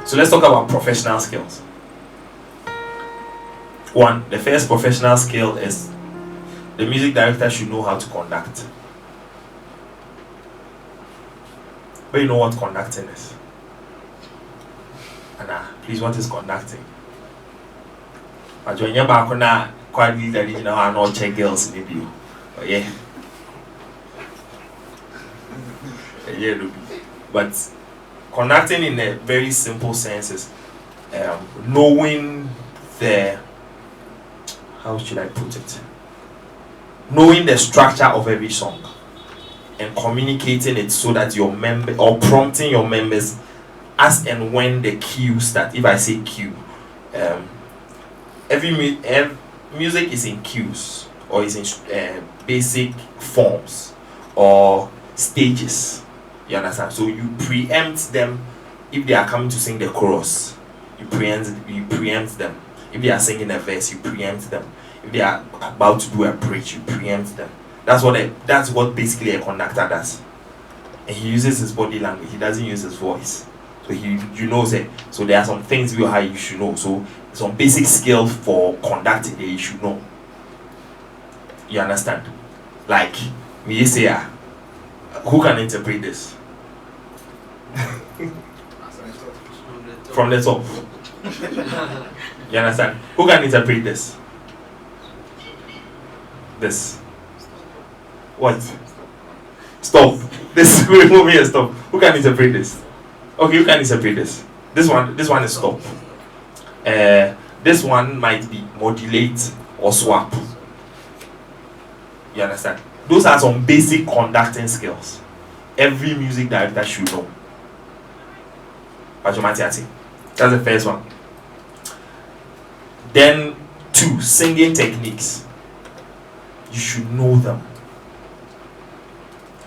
So let's talk about professional skills. One, the first professional skill is the music director should know how to conduct. But you know what conducting is? Anna, please, what is conducting? But when you're back on that, quite leader, you know, I know check girls in you. But yeah. Yeah, but conducting in a very simple sense is knowing the, how should I put it? Knowing the structure of every song and communicating it so that your member, or prompting your members as and when the cue start. If I say cue, every music is in cues, or is in basic forms or stages. You understand? So you preempt them. If they are coming to sing the chorus, you preempt them. If they are singing a verse, you preempt them. If they are about to do a bridge, you preempt them. That's what basically a conductor does. And he uses his body language. He doesn't use his voice. So you know that. So there are some things you should know. So some basic skill for conducting that you should know. You understand? Like me say, who can interpret this? From the top. You understand? Who can interpret this? This. What? Stop. This remove me and stop. Who can interpret this? Okay, you can interpret this. This one is stop. This one might be modulate or swap. You understand? Those are some basic conducting skills. Every music director should know. That's the first one. Then 2, singing techniques. You should know them.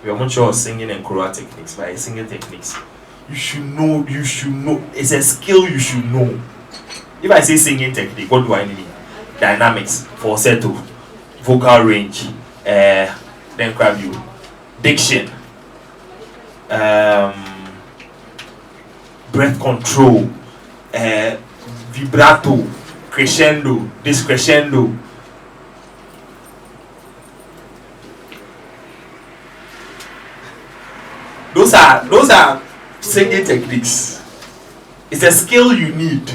We are not sure of singing and choral techniques, but singing techniques. You should know. It's a skill you should know. If I say singing technique, what do I mean? Dynamics, falsetto, vocal range, then grab you, diction, breath control, vibrato, crescendo, discrescendo. Those are singing techniques. It's a skill you need.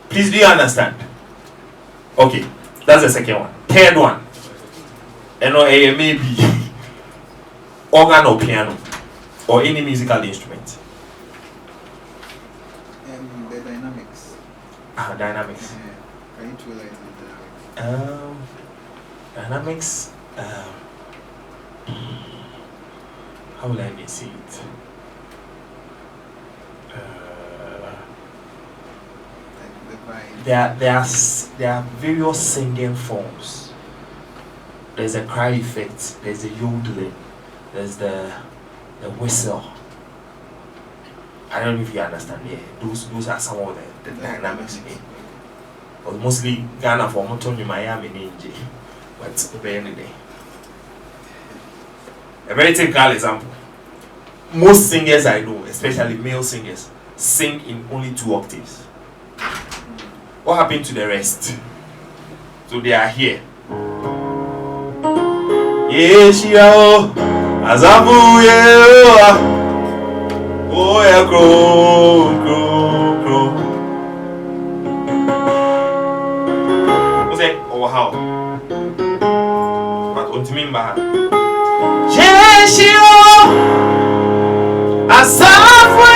Please, do you understand? Okay, that's the second one. Third one, maybe organ or piano or any musical instrument. The dynamics. Dynamics. Can you tell us dynamics. How will I say it? There are various singing forms. There's a cry effect, there's a yodeling, there's the whistle. I don't know if you understand. Yeah, those are some of the dynamics. But mostly Ghana for Montoni, Miami, Ninja. But very day. A very typical example. Most singers I know, especially male singers, sing in only 2 octaves. What happened to the rest? So they are here. Yes, yo, Azabu, yeah, oh, yeah, grow. What's that? Oh, how? But what do you mean by that? Yes, yo, Azabu,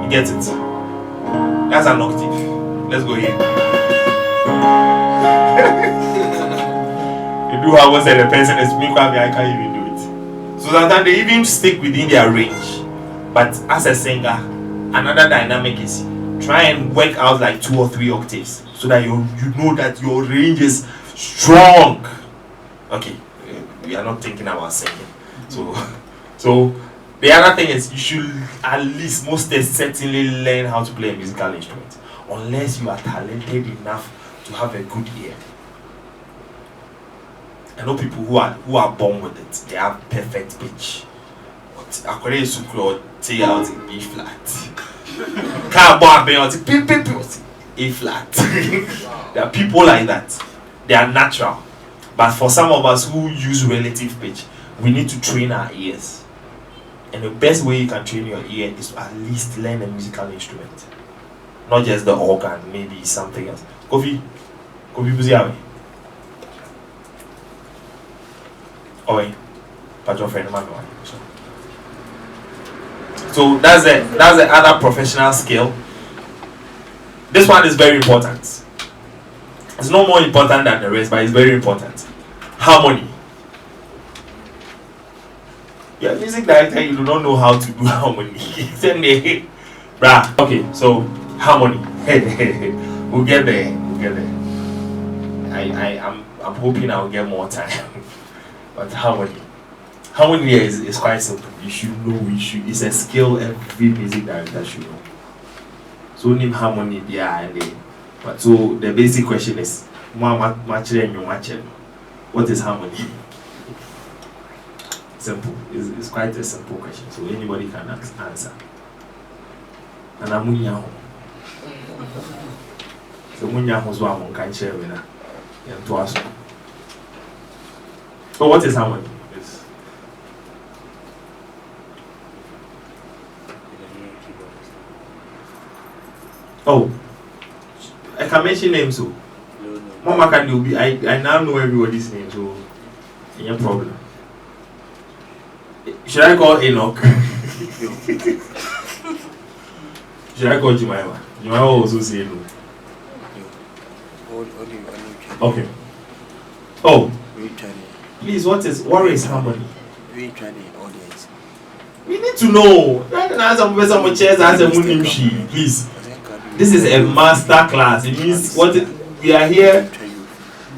you get it? That's an octave. Let's go here. You do how was the person is me, I can't even do it. So sometimes they even stick within their range. But as a singer, another dynamic is try and work out like 2 or 3 octaves so that you know that your range is strong. Okay, we are not thinking about singing. So the other thing is you should at least most certainly learn how to play a musical instrument, unless you are talented enough to have a good ear. I know people who are born with it; they have perfect pitch, but according to Sukro, T out in B flat. Car bar be on A flat. There are people like that. They are natural. But for some of us who use relative pitch, we need to train our ears. And the best way you can train your ear is to at least learn a musical instrument. Not just the organ, maybe something else. Kofi Buziawe. Oi. But your friend man. So that's the other professional skill. This one is very important. It's not more important than the rest, but it's very important. Harmony. You're a music director, you do not know how to do harmony. Okay, so harmony. We'll get there. I'm hoping I'll get more time. But harmony. Harmony here is quite simple. You should know. It's a skill every music director should know. So name harmony there and there. But so the basic question is, what is harmony? Simple. It's quite a simple question. So anybody can answer. And I'm munyaho. So munyaho is what I can share with her. So what is harmony? Oh, I can mention names. So, Mama can do. I now know everybody's name. So, no problem. Should I call Enoch? Should I call Jemima? Jemima also say no. Okay. Oh, please. What is harmony? We need to know. Please. This is a master class. It means we are here.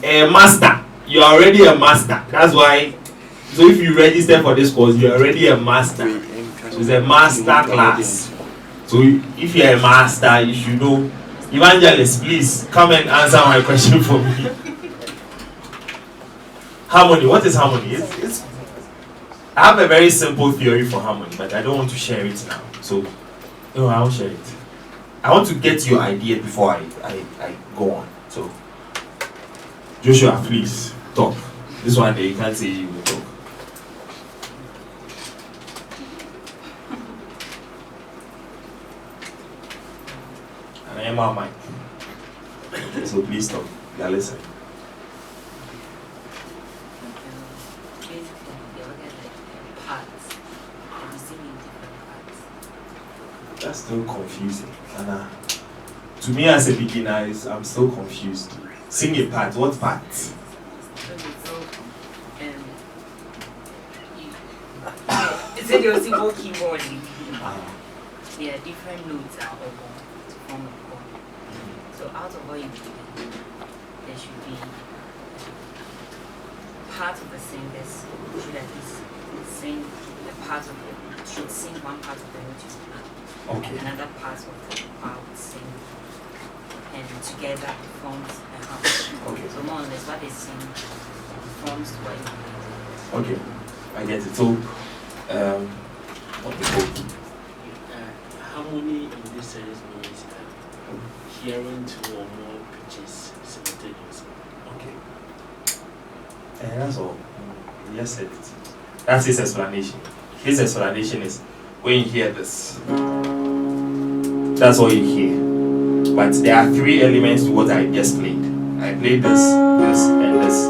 A master. You are already a master. That's why. So if you register for this course, you are already a master. So it's a master class. So if you are a master, you should know. Evangelist, please come and answer my question for me. Harmony. What is harmony? I have a very simple theory for harmony, but I don't want to share it now. So no, I won't share it. I want to get your idea before I go on. So, Joshua, please talk. This one day you can't say you will talk. And I am our mic. So please talk. You are listening. That's still confusing. And to me as a beginner, I'm still confused. Sing a part. What part? It's a single keyboard. Yeah, different notes are open to form a chord. So out of what you do, there should be part of the singers should at least sing a part of it. Should sing one part of the note. Okay. Another part of the part sing, and together it forms a harmony. Okay. So more or less what they sing forms what you Okay, I get it. So, harmony in this sense means hearing two or more pitches simultaneously. Okay. And that's all. Yes, said it. That's his explanation. His explanation is when you hear this. That's all you hear. But there are three elements to what I just played. I played this, and this.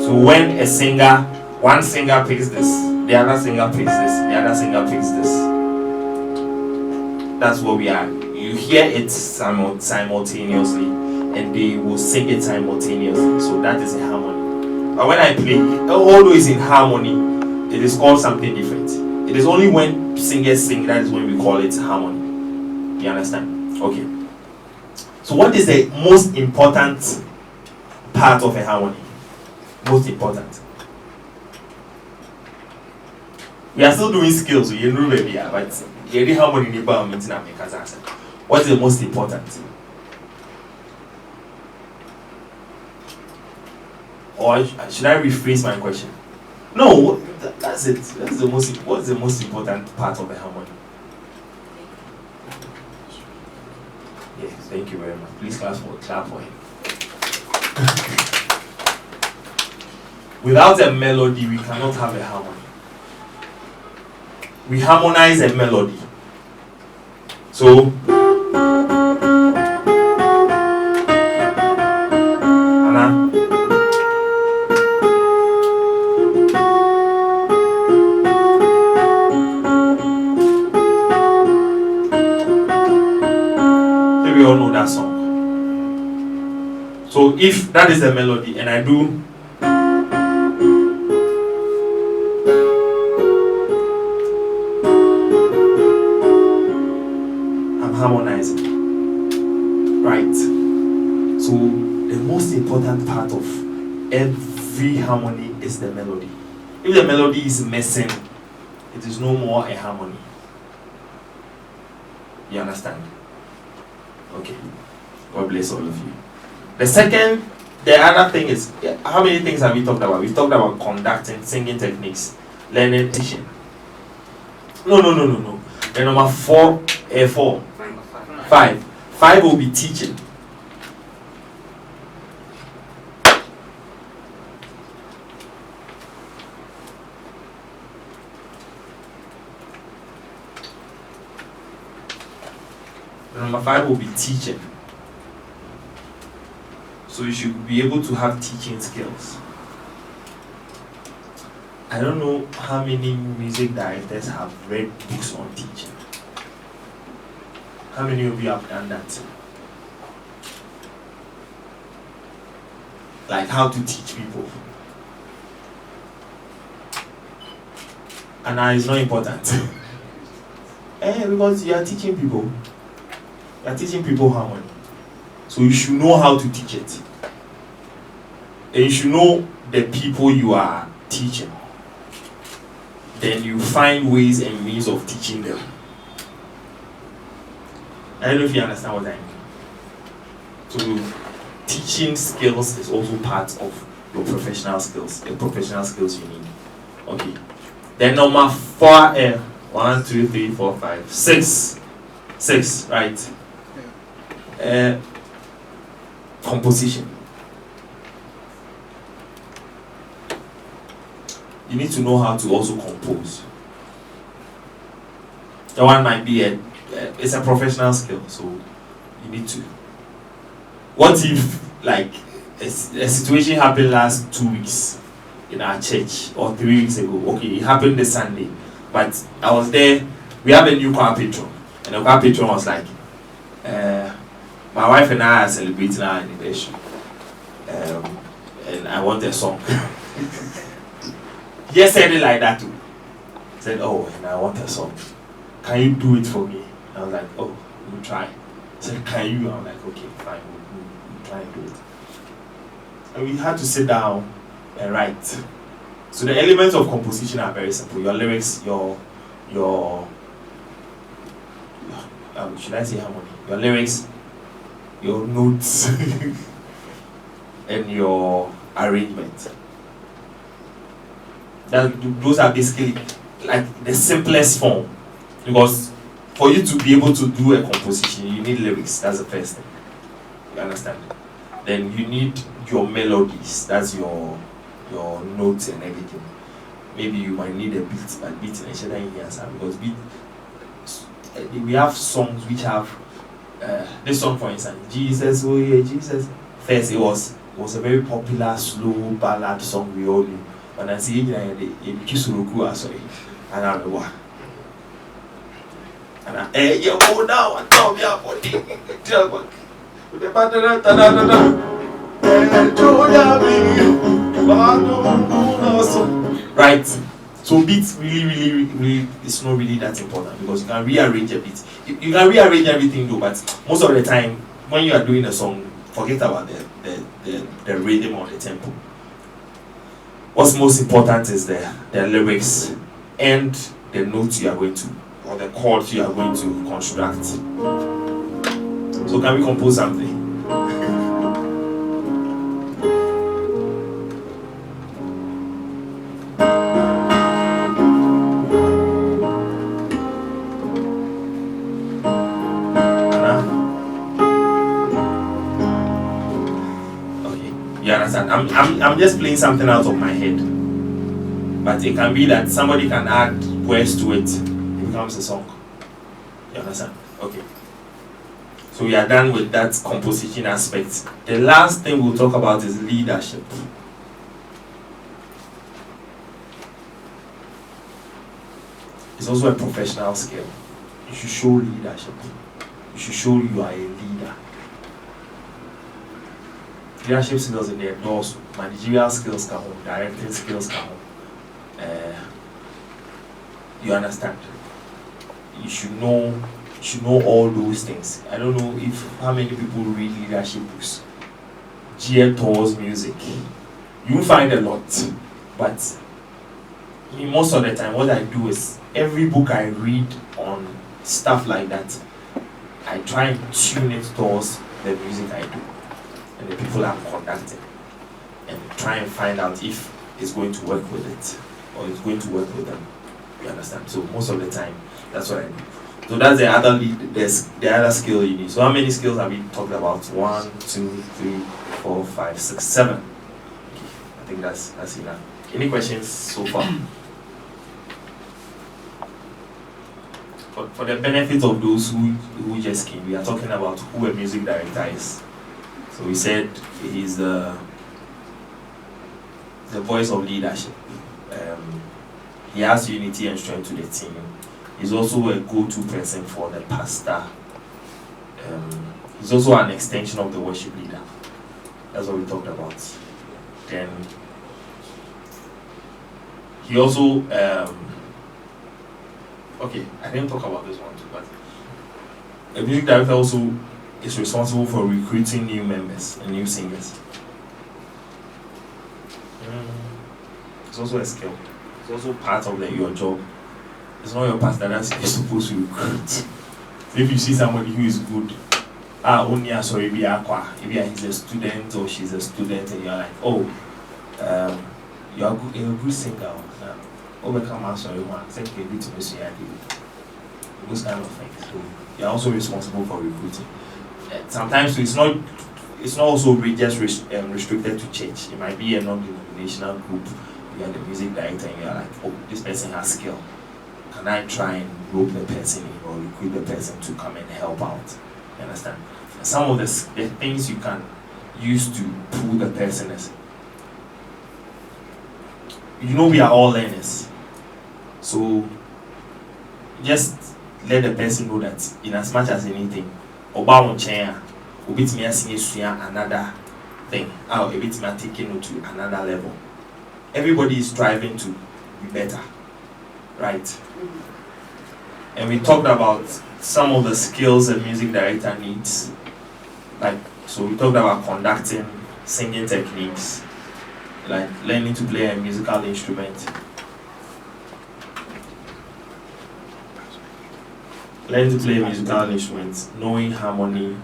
So when a singer, one singer picks this, the other singer picks this, the other singer picks this. That's what we are. You hear it simultaneously, and they will sing it simultaneously. So that is a harmony. But when I play, although it's in harmony, it is called something different. It is only when singers sing that is when we call it harmony. You understand? Okay. So what is the most important part of a harmony? Most important. We are still doing skills, so you know where we are, but the harmony in the bar means not make us answer. What is the most important? Or should I rephrase my question? No, that's it. That's the most. What's the most important part of a harmony? Yes, thank you very much. Please clap for him. Without a melody, we cannot have a harmony. We harmonize a melody. So, Anna. We all know that song. So if that is the melody and I do I'm harmonizing. Right. So the most important part of every harmony is the melody. If the melody is missing, it is no more a harmony. You understand? Okay. God bless all of you. The other thing is, how many things have we talked about? We've talked about conducting, singing techniques, learning, teaching. No. The number 5 will be teaching. Number 5 will be teaching. So you should be able to have teaching skills. I don't know how many music directors have read books on teaching. How many of you have done that? Like how to teach people. And now it's not important. Because you are teaching people. You are teaching people harmony. So you should know how to teach it. And you should know the people you are teaching. Then you find ways and means of teaching them. I don't know if you understand what I mean. So teaching skills is also part of your professional skills, the professional skills you need. Okay. Then number 4, 1, 2, 3, 4, 5, 6. 6, right? Composition. You need to know how to also compose. That one might be it's a professional skill, so you need to. What if, like, a situation happened last 2 weeks in our church, or 3 weeks ago? Okay, it happened this Sunday, but I was there. We have a new choir patron, and the choir patron was like, my wife and I are celebrating our anniversary, and I want a song. He just said it like that too. Said, oh, and I want a song. Can you do it for me? I was like, oh, we'll try. He said, can you? I'm like, okay, fine, we'll try and do it. And we had to sit down and write. So the elements of composition are very simple. Your lyrics, your should I say harmony? Your lyrics, your notes, and your arrangement. Those are basically like the simplest form, because for you to be able to do a composition, you need lyrics. That's the first thing. You understand? Then you need your melodies. That's your notes and everything. Maybe you might need a beat, but beat in here, because we have songs which have this song, for instance, Jesus, oh yeah, Jesus. First, it was a very popular slow ballad song we all knew. When I see it, sorry, and I remember. And you go now and tell me about it. Right. So beats really it's not really that important, because you can rearrange a bit. You can rearrange everything though, but most of the time when you are doing a song, forget about the rhythm or the tempo. What's most important is the lyrics and the notes you are going to, or the chords you are going to construct. So can we compose something? understand? I'm just playing something out of my head. But it can be that somebody can add words to it. It becomes a song. You understand? Okay. So we are done with that composition aspect. The last thing we'll talk about is leadership. It's also a professional skill. You should show leadership. You should show you are a leader. Leadership skills in there, also managerial skills come home, directing skills come home. You understand? You should know all those things. I don't know how many people read leadership books geared towards music. You will find a lot, but most of the time what I do is every book I read on stuff like that, I try and tune it towards the music I do and the people I'm conducting, and try and find out if it's going to work with it or it's going to work with them. You understand? So most of the time, that's what I do. So that's the other skill you need. So how many skills have we talked about? 1, 2, 3, 4, 5, 6, 7. Okay. I think that's enough. Any questions so far? For the benefit of those who just came, we are talking about who a music director is. So we said he's the voice of leadership. He has unity and strength to the team. He's also a go-to person for the pastor. He's also an extension of the worship leader. That's what we talked about. Then he also okay, I didn't talk about this one too, but a music director also is responsible for recruiting new members and new singers. It's also a skill. It's also part of your job. It's not your pastor that's supposed to recruit. So if you see somebody who is good, only he's a student or she's a student, and you're like, oh, you're a good singer. Overcome answer one, say good to miss those kind of things. So you're also responsible for recruiting. Sometimes it's not also just restricted to church. It might be a non-denominational group. You are the music director and you're like, oh, this person has skill. Can I try and rope the person in or recruit the person to come and help out? You understand? Some of the things you can use to pull the person is, we are all learners. So just let the person know that in as much as anything, another thing, taking it to another level. Everybody is striving to be better, right? Mm-hmm. And we talked about some of the skills a music director needs. So we talked about conducting, singing techniques, like learning to play a musical instrument. Learning to play a musical instrument, knowing harmony,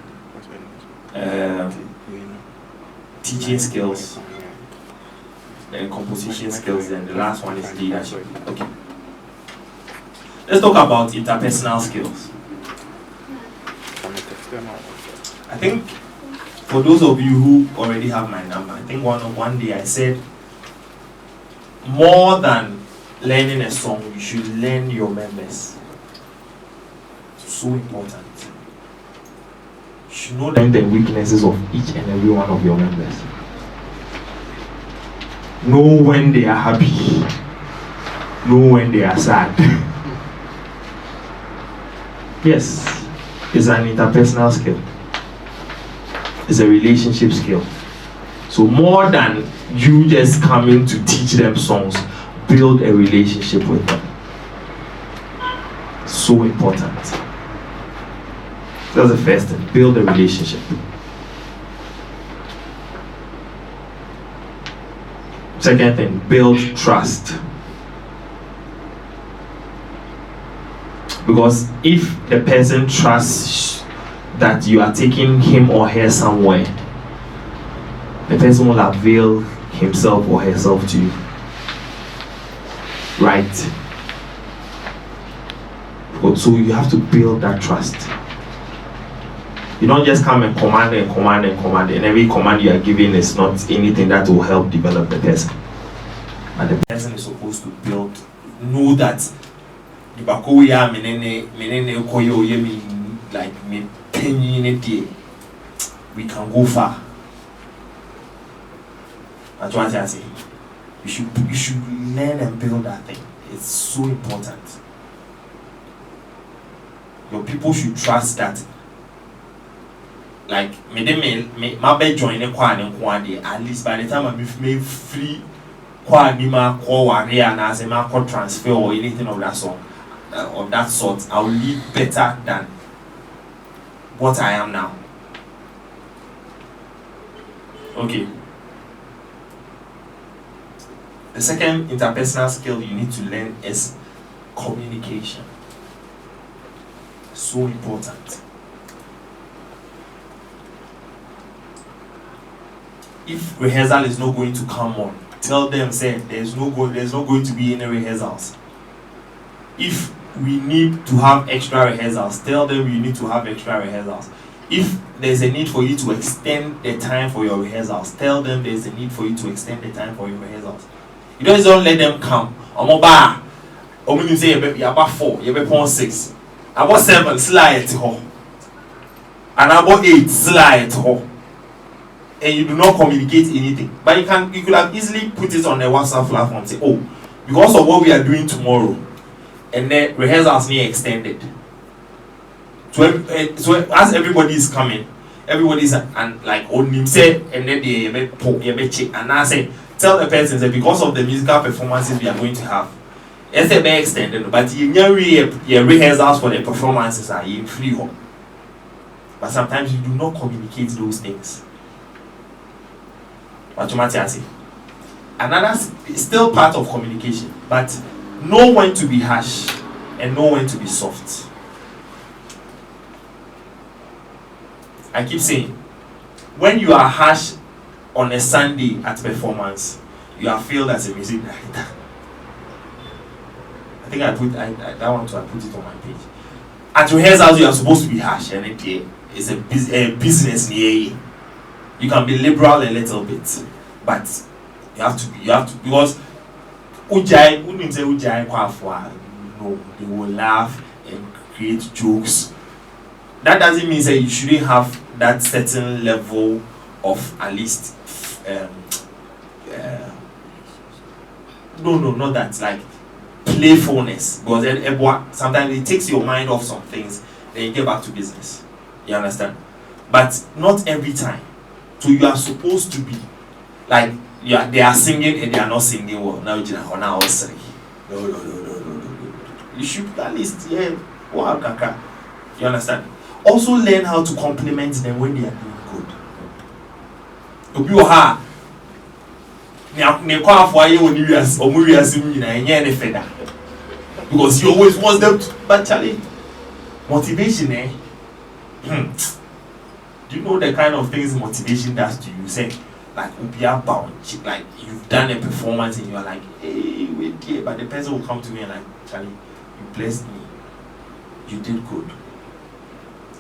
teaching skills, then composition skills, and the last one is leadership. Okay. Let's talk about interpersonal skills. I think for those of you who already have my number, I think one day I said, more than learning a song, you should learn your members. It's so important. You should know the weaknesses of each and every one of your members. Know when they are happy. Know when they are sad. Yes, it's an interpersonal skill. It's a relationship skill. So more than you just coming to teach them songs, build a relationship with them. So important. That's the first thing. Build a relationship. Second thing, build trust. Because if the person trusts that you are taking him or her somewhere, the person will avail himself or herself to you. Right? So you have to build that trust. You don't just come and command and command and command, and every command you are giving is not anything that will help develop the person. And the person is supposed to build, know that the bakoya menene koyo yemi like me penny we can go far. That's what I say. You should learn and build that thing. It's so important. Your people should trust that. Like me my join a kwa at least by the time I'm free kwa nima kwa wari and as a market transfer or anything of that sort, I'll live better than what I am now. Okay. The second interpersonal skill you need to learn is communication. So important. If rehearsal is not going to come on, tell them say there's not going to be any rehearsals. If we need to have extra rehearsals, tell them you need to have extra rehearsals. If there's a need for you to extend the time for your rehearsals, tell them there's a need for you to extend the time for your rehearsals. You don't let them come. You say you're about 4, you're about 6, about 7, slide to home, and about 8, slide to home. And you do not communicate anything. But you could have easily put it on the WhatsApp platform and say, oh, because of what we are doing tomorrow, and then rehearsals need extended. So as everybody is coming, everybody's and like on himself, and then they check and I say, tell the person that because of the musical performances we are going to have, it's a bit extended, but your rehearsals for the performances are in free home. But sometimes you do not communicate those things. What you might say. Another still part of communication, but know when to be harsh and know when to be soft. I keep saying, when you are harsh on a Sunday at performance, you are failed as a music director. I think I put it on my page. At rehearsals, you are supposed to be harsh, and it's a business near. You can be liberal a little bit, but you have to because ujai wouldn't say ujai kwafwa. No, they will laugh and create jokes. That doesn't mean that you shouldn't have that certain level of at least no, not that, like playfulness, because sometimes it takes your mind off some things, then you get back to business. You understand? But not every time. So you are supposed to be like they are singing and they are not singing well. Now you say no. You should at least wow. You understand? Also learn how to compliment them when they are doing good. Because you always want them to, but Charlie, motivation, do you know the kind of things motivation does to you? Say, like, like you've done a performance and you're like, hey, wait here, but the person will come to me and like, Charlie, you blessed me, you did good.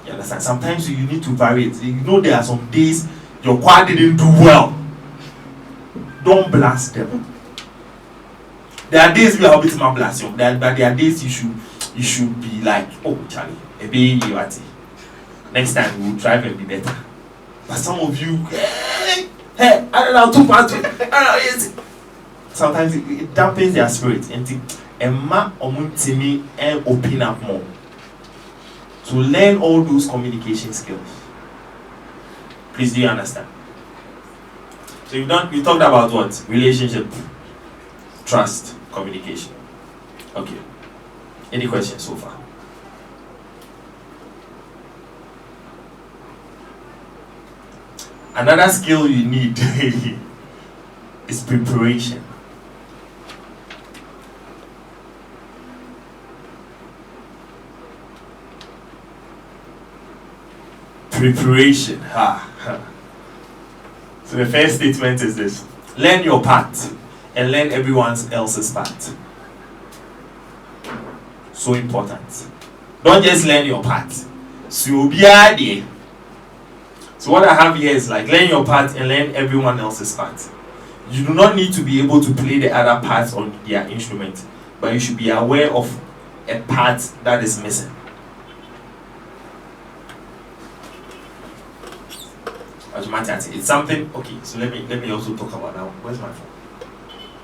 You understand? Sometimes you need to vary it. You know there are some days your choir didn't do well. Don't blast them. There are days we are a bit more blast you, but there are days you should be like, oh Charlie, next time we will try and be better. But some of you, hey, I don't know, too much. Sometimes it dampens their spirit and open up more. To learn all those communication skills. Please, do you understand? So we talked about what? Relationship, trust, communication. Okay. Any questions so far? Another skill you need is preparation. Preparation. So the first statement is this: learn your part and learn everyone else's part. So important. Don't just learn your part. So be idea. So what I have here is like learn your part and learn everyone else's part. You do not need to be able to play the other parts on their instrument, but you should be aware of a part that is missing. Automatically, it's something. Okay, so let me also talk about that one. Where's my phone?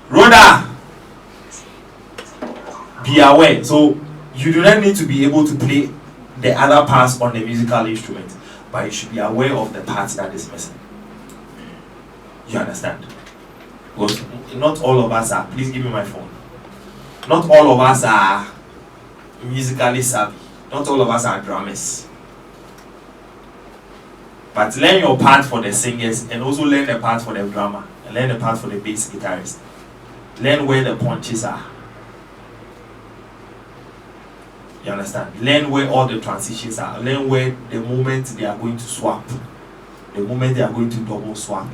Rhoda, be aware. So you do not need to be able to play the other parts on the musical instrument, but you should be aware of the parts that is missing. You understand? Because not all of us are. Please give me my phone. Not all of us are musically savvy. Not all of us are drummers. But learn your part for the singers and also learn the part for the drummer and learn the part for the bass guitarist. Learn where the punches are. You understand? Learn where all the transitions are. Learn where the moment they are going to swap, the moment they are going to double swap,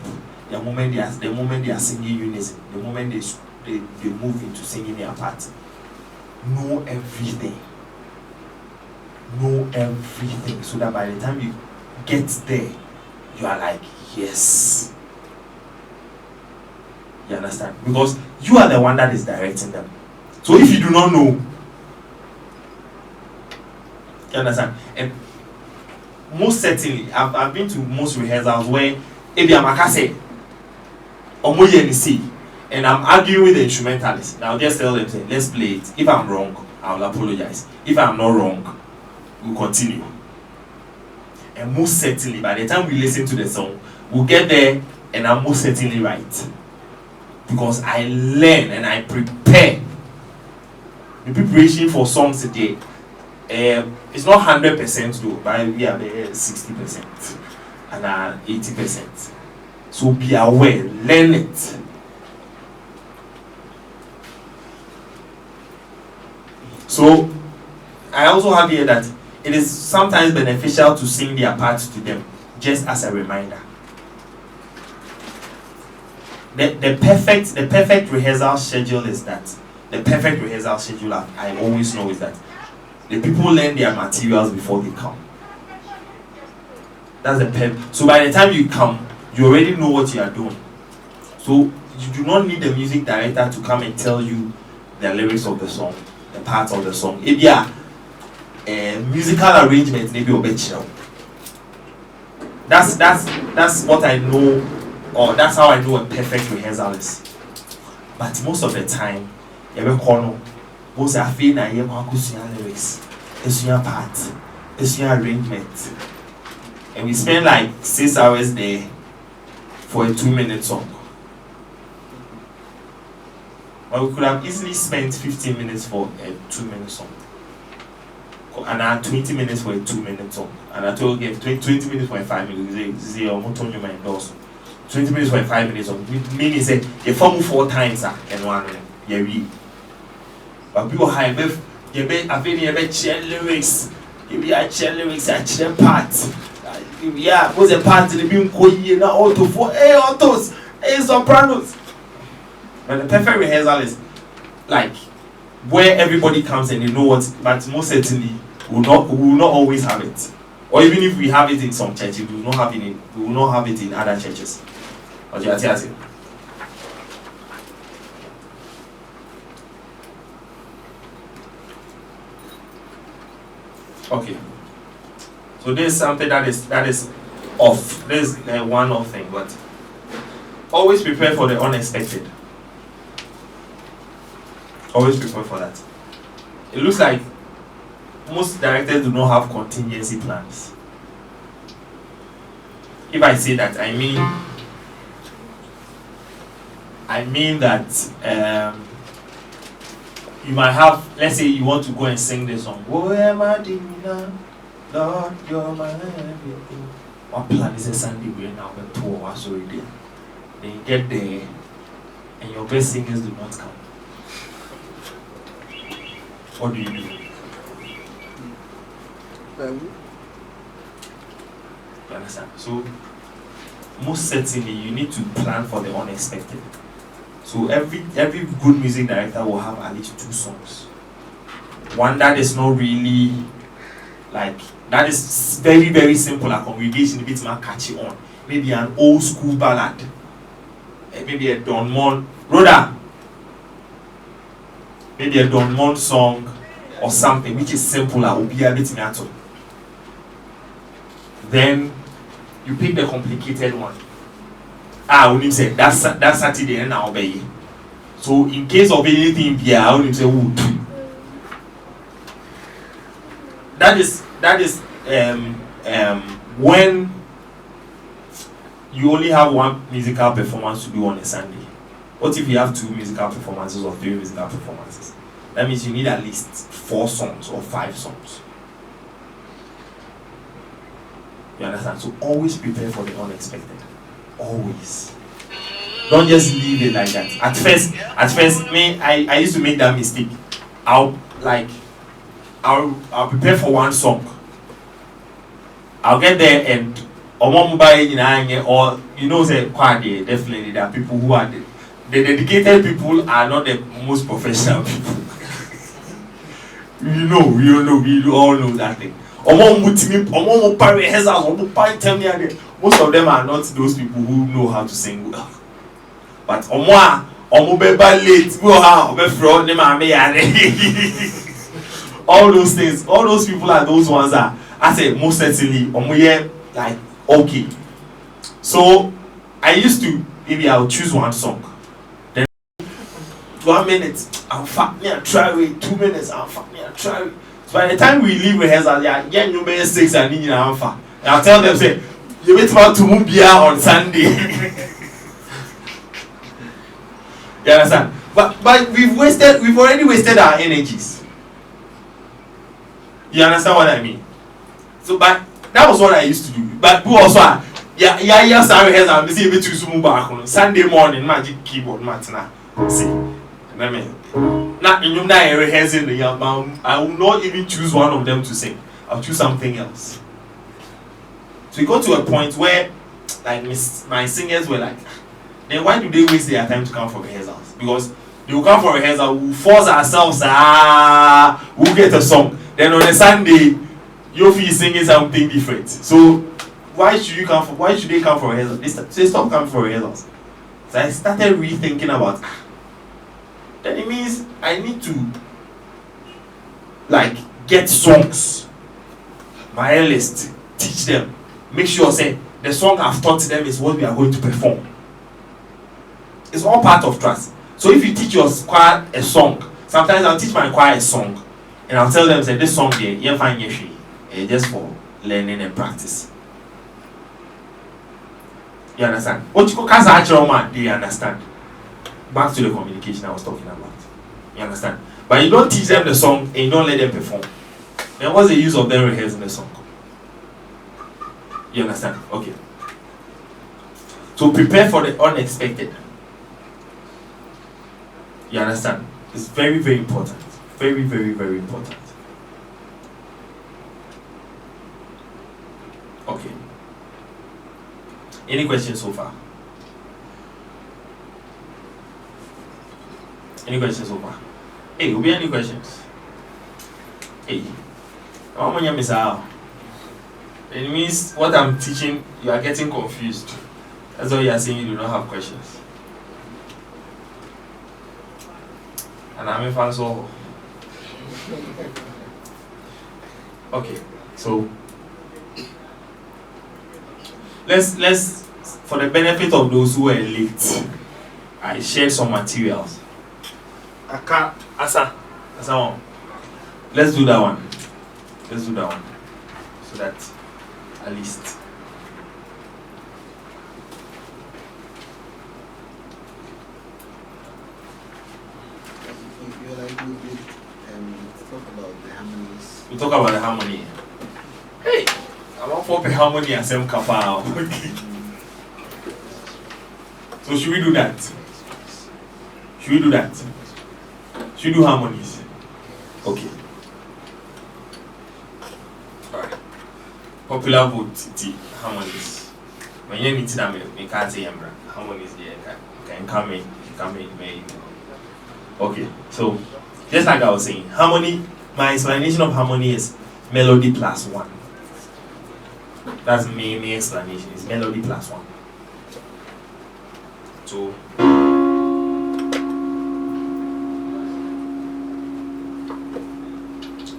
the moment they are singing unison, the moment they move into singing their part. Know everything. Know everything so that by the time you get there, you are like, yes. You understand? Because you are the one that is directing them. So if you do not know, you understand? And most certainly, I've been to most rehearsals where Ebi Amakase Omoye and I'm arguing with the instrumentalist. Now just tell them, say, let's play it. If I'm wrong, I'll apologize. If I'm not wrong, we'll continue. And most certainly, by the time we listen to the song, we'll get there and I'm most certainly right. Because I learn and I prepare. The preparation for songs today, it's not 100% though, but we are 60% and 80%. So be aware, learn it. So I also have here that it is sometimes beneficial to sing their parts to them, just as a reminder. The perfect rehearsal schedule is that. The perfect rehearsal schedule I always know is that the people learn their materials before they come. That's the so by the time you come, you already know what you are doing. So you do not need the music director to come and tell you the lyrics of the song, the parts of the song. If you are musical arrangement, maybe a bit chill. That's what I know, or that's how I know a perfect rehearsal is. But most of the time, most are feeling that you have lyrics, it's your part, it's your arrangement, and we spend like 6 hours there for a 2-minute song. But we could have easily spent 15 minutes for a 2-minute song. And I had 20 minutes for a 2-minute song. And I told you 20 minutes for a 5 minutes. 20 minutes for a 5 minutes song. Meaning say you form 4 times and one you but people high you be share lyrics. You be share lyrics and share parts. Yeah, what's the part in the being koi na auto for autos, sopranos. But the perfect rehearsal is like where everybody comes and they know what, but most certainly we will not always have it. Or even if we have it in some churches, we will not have it in other churches. Okay. So this is something that is off. This is one off thing, but always prepare for the unexpected. Always prepare for that. It looks like most directors do not have contingency plans. If I say that, I mean that you might have, let's say you want to go and sing this song. Lord, you're my everything. What plan is a Sunday way now? The tour was already there. Then you get there, and your best singers do not come. What do you do? You understand? So, most certainly, you need to plan for the unexpected. So every good music director will have at least 2 songs. One that is not really like that is very very simple. A congregation a bit more catchy on. Maybe an old school ballad. Maybe a Don Mon Rhoda. Maybe a Don Mon song or something which is simple. Will be a bit matter. Then you pick the complicated one. When you say that's Saturday and I'll obey. So in case of anything, yeah, when you say wood. That is when you only have one musical performance to do on a Sunday. What if you have 2 musical performances or 3 musical performances? That means you need at least 4 songs or 5 songs. You understand? So always prepare for the unexpected. Always. Don't just leave it like that. At first, I used to make that mistake. I'll prepare for one song. I'll get there and or you know say definitely there are people who are the dedicated people are not the most professional people. we all know that thing. Most of them are not those people who know how to sing well. But late, all those things, all those people are those ones that I say most certainly like okay. So I used to maybe I'll choose one song. Then 1 minute, I'll fuck me and try it. 2 minutes, I'll fuck me and try it. So by the time we leave rehearsal, yeah, you may 6 and need alpha. And I'll tell them say, you wait about to move beer on Sunday. You understand? But we've already wasted our energies. You understand what I mean? So but that was what I used to do. But who also sorry heads I'm busy able to zoom back on Sunday morning magic keyboard matina. See. I mean not in your rehearsing the I will not even choose one of them to sing. I'll choose something else. So we got to a point where like my singers were like, then why do they waste their time to come for rehearsals? Because they will come for rehearsal, we'll force ourselves, we'll get a song. Then on a Sunday, you'll be singing something different. So why should they come for rehearsals? They stop coming for rehearsals. So I started rethinking about then it means I need to like get songs, my list, teach them, make sure say the song I've taught them is what we are going to perform. It's all part of trust. So if you teach your choir a song, sometimes I'll teach my choir a song and I'll tell them say this song there, you find just for learning and practice. You understand? What you call actual man, they understand. Back to the communication I was talking about. You understand? But you don't teach them the song and you don't let them perform. Then what's the use of them rehearsing the song? You understand? Okay. So prepare for the unexpected. You understand? It's very, very important. Very, very, very important. Okay. Any questions so far? Any questions so far? Hey, will be any questions? Hey, how many miss out? It means what I'm teaching, you are getting confused. That's why you are saying you do not have questions. And I'm a fan so. Okay, so let's for the benefit of those who were late, I shared some materials. Asa one. Let's do that one. So that at least. We talk about the harmony. Hey, I want for the harmony and some kappa. So should we do that? Should we do harmonies? Okay. Alright. Popular vote harmonies. When you need to make can't say harmonies can come in. Okay. So just like I was saying, harmony, my explanation of harmony is melody plus 1. That's main explanation. It's melody plus 1.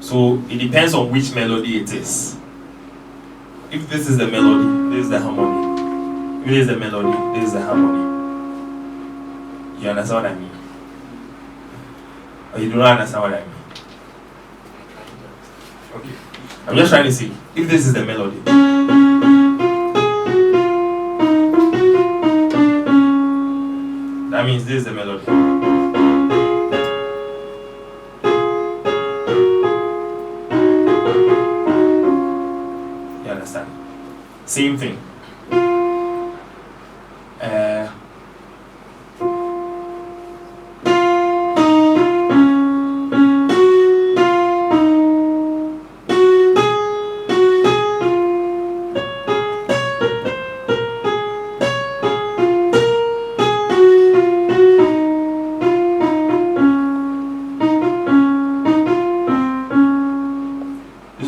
So it depends on which melody it is. If this is the melody, this is the harmony. If this is the melody, this is the harmony. You understand what I mean? Or you don't understand what I mean? Okay. I'm just trying to see if this is the melody. That means this is the melody. You understand? Same thing.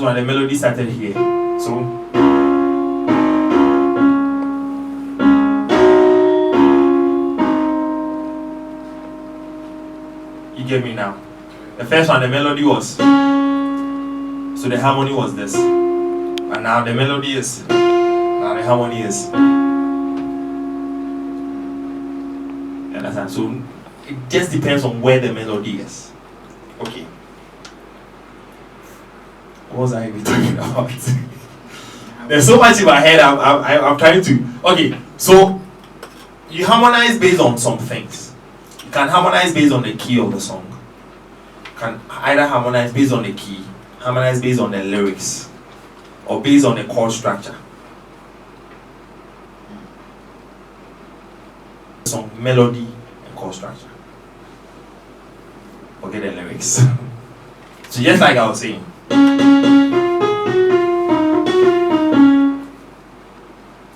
The melody started here, so you get me now. The first one, the melody was, so the harmony was this, and now the melody is, now the harmony is. You understand? So it just depends on where the melody is. Okay. What was I even talking about? There's so much in my head. I'm trying to. Okay, so you harmonize based on some things. You can harmonize based on the key of the song. You can either harmonize based on the key, harmonize based on the lyrics, or based on the chord structure. Some melody and chord structure. Forget the lyrics. So just like I was saying.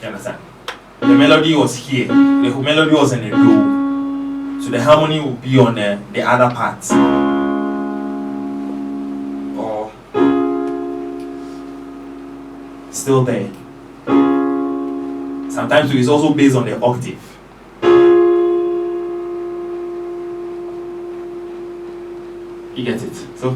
You understand? The melody was here. The melody was in the do. So the harmony will be on the other parts. Or still there. Sometimes it's also based on the octave. You get it? So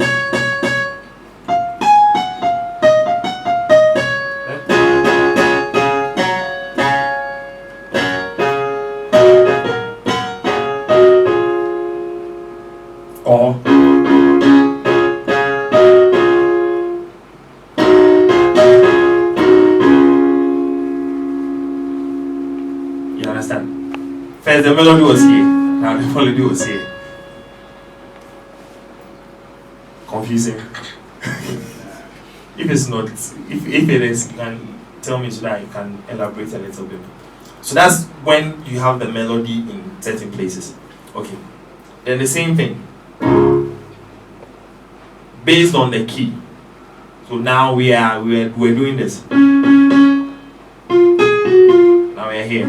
you understand? First the melody was here, now the melody was here. Confusing. If it's not, if it is, you can tell me so that I can elaborate a little bit. So that's when you have the melody in certain places. Okay. Then the same thing. Based on the key. So now we're doing this. Now we're here.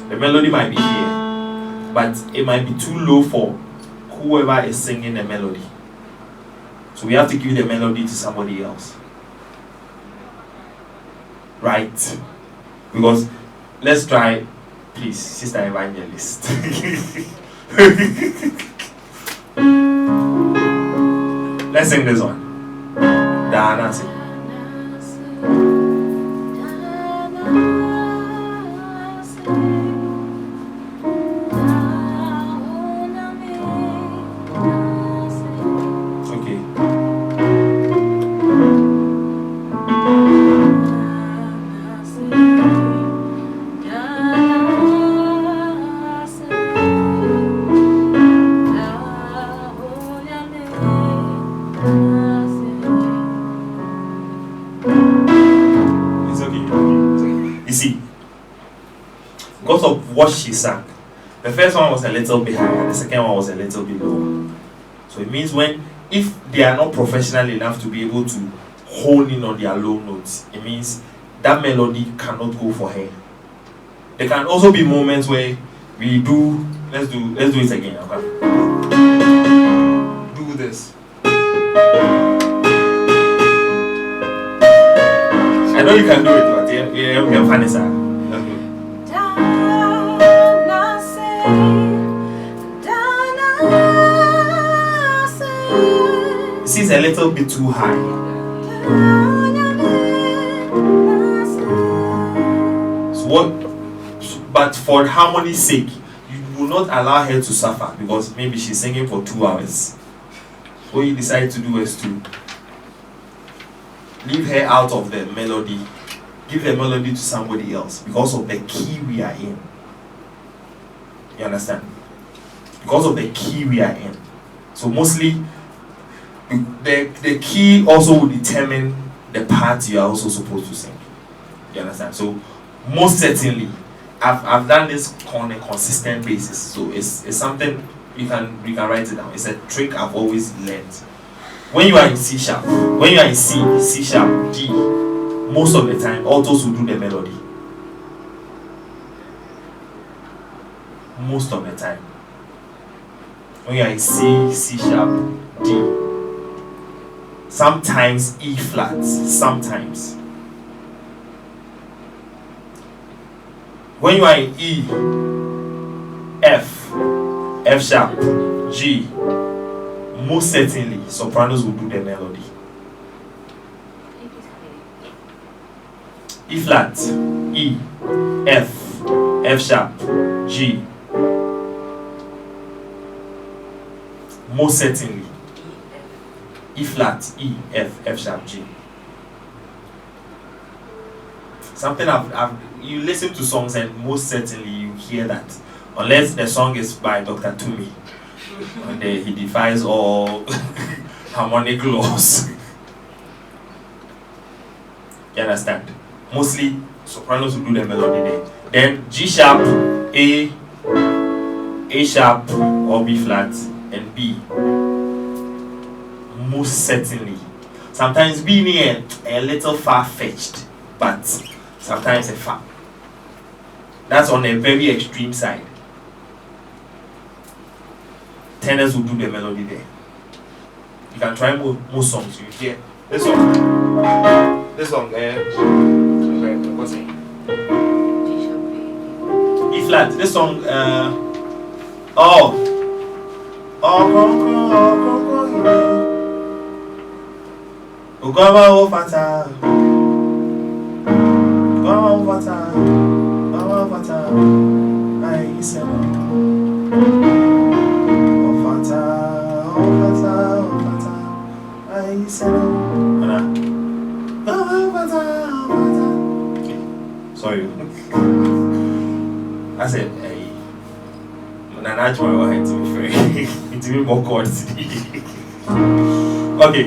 The melody might be here, but it might be too low for whoever is singing the melody. So we have to give the melody to somebody else. Right? Because let's try, please, Sister Evangelist. Let's sing this one. Dana sing. Because of what she sang. The first one was a little bit higher, the second one was a little bit lower. So it means if they are not professional enough to be able to hone in on their low notes, it means that melody cannot go for her. There can also be moments where let's do it again. Okay? this. I know you can do it, but yeah, you can find it, sir. This is a little bit too high. So what? But for harmony's sake, you will not allow her to suffer because maybe she's singing for 2 hours. What you decide to do is to leave her out of the melody, give the melody to somebody else because of the key we are in. You understand? Because of the key we are in. So mostly the key also will determine the part you are also supposed to sing. You understand? So most certainly I've done this on a consistent basis. So it's something you can write it down. It's a trick I've always learned. When you are in C sharp, when you are in C sharp, D, most of the time altos will do the melody. Most of the time. When you are in C sharp, D. Sometimes E flats, sometimes. When you are in E, F sharp, G, most certainly sopranos will do the melody. E flat, E, F sharp, G. Most certainly. E flat, E, F sharp, G. Something you listen to songs and most certainly you hear that. Unless the song is by Dr. Tumi. And he defies all harmonic laws. You understand? Mostly sopranos will do the melody there. Then G sharp, A sharp or B flat, and B. Most certainly. Sometimes B near a little far-fetched, but sometimes a far. That's on a very extreme side. Tenors will do the melody there. You can try most songs. You hear this song. This song. What's it? E flat. This song. Sorry. I said, Nanaj my head to be fair. It's even more chords. Okay.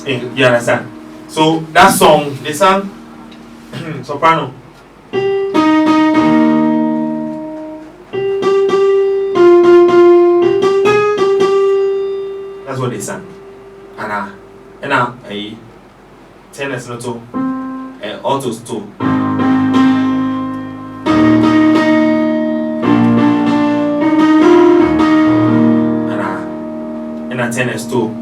You understand? So that song, they sang soprano. That's what they sang. And a tenors not so, altos too. And a tenors too.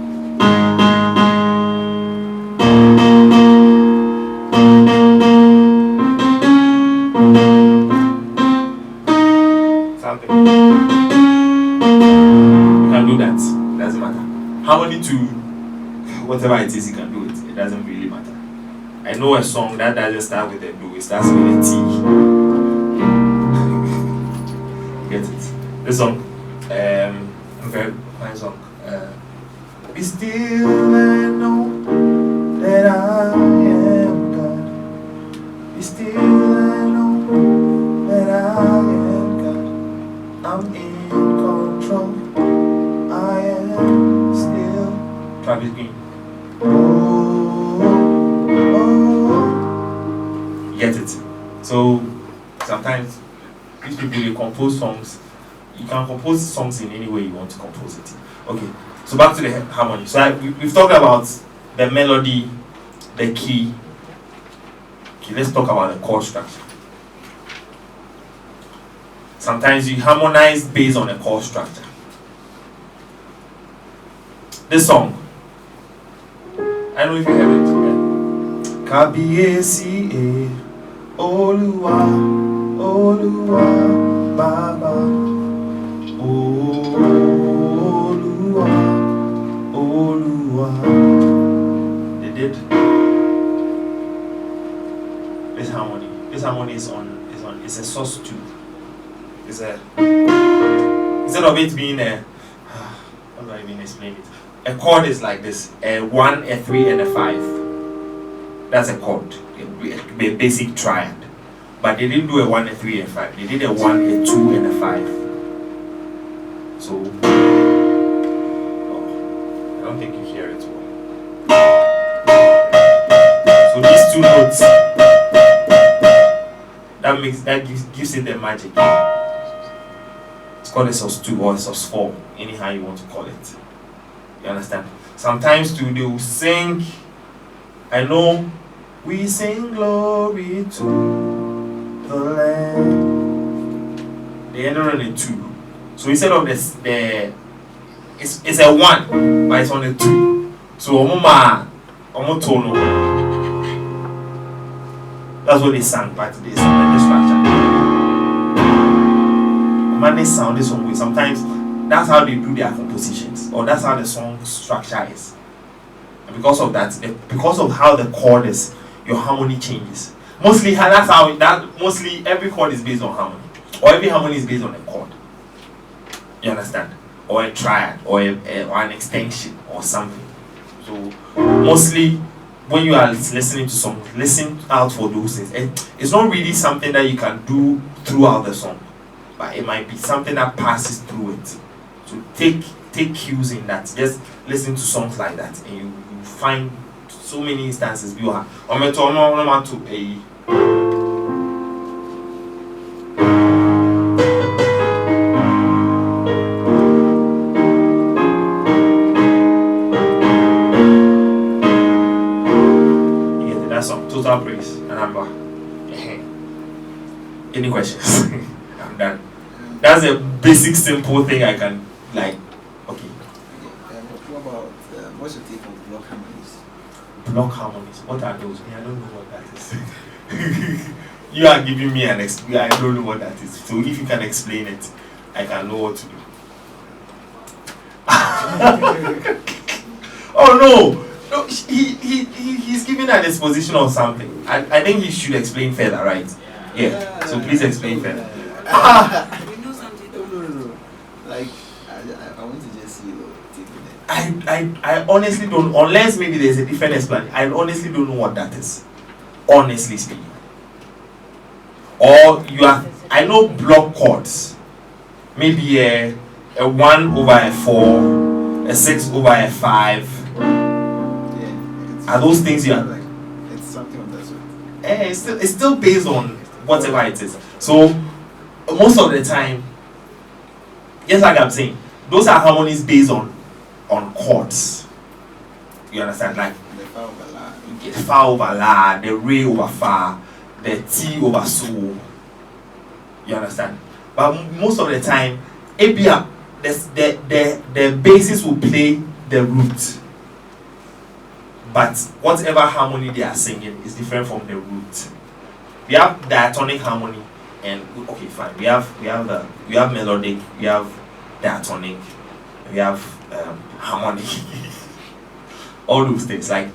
Something. You can do that. Doesn't matter. Harmony to whatever it is, you can do it. It doesn't really matter. I know a song that doesn't start with a do, it starts with a T. Get it? This song, okay, fine song. Be still and know that I am God. Be still and know that I am God. I'm in control. I am still. Travis Green. Get it? So sometimes these people, they compose songs. You can compose songs in any way you want to compose it. Okay, so back to the harmony. So we've talked about the melody, the key. Okay, let's talk about the chord structure. Sometimes you harmonize based on a chord structure. This song. I don't know if you heard it. Yeah. Kabiyesi Oluwa Oluwa Baba Oluwa Oluwa. They did this harmony. This harmony is on. It's a sus 2. It's a, instead of it being a, how do I even explain it? A chord is like this: a 1, a 3, and a 5. That's a chord, a basic triad. But they didn't do a 1, a 3, and 5. They did a 1, a 2, and a 5. So I don't think you hear it well. So these 2 notes, that gives it the magic. It's called a sus 2 or a sus 4, anyhow you want to call it. You understand? Sometimes too they will sing. I know we sing glory to the Lamb. They end on a 2. So instead of this, it's a 1, but it's on a 2. So tono. That's what they sang, but they sang the structure. Man, they sound this one way. Sometimes that's how they do their compositions, or that's how the song structure is. And because of that, because of how the chord is, your harmony changes. Mostly every chord is based on harmony, or every harmony is based on a chord. You understand? Or a triad, or an extension, or something. So mostly when you are listening to songs, listen out for those things. And it's not really something that you can do throughout the song, but it might be something that passes through it. So take cues in that. Just listen to songs like that, and you find so many instances. You are total praise and number. Any questions? I'm done. That's a basic, simple thing I can like. Okay. What about what's your take on block harmonies? Block harmonies. What are those? I don't know what that is. You are giving me an explanation. I don't know what that is. So if you can explain it, I can know what to do. Oh no! No, he's giving an exposition on something. I think he should explain further, right? Yeah. So please explain further. You know something? No. Like, I want to just see your take on it. I honestly don't, unless maybe there's a different explanation. I honestly don't know what that is. Honestly speaking. Or I know block chords. Maybe a 1 over a 4, a 6 over a 5. Are those things you are like? It's something on that sort. It's still based on whatever it is. So most of the time, just like I'm saying, those are harmonies based on chords. You understand? Like The fa over la. the fa over la, the re over fa, the ti over so. You understand? But most of the time, ABA, the basis will play the root. But whatever harmony they are singing is different from the root. We have diatonic harmony, and okay, fine. We have melodic, we have diatonic, we have harmonic. All those things like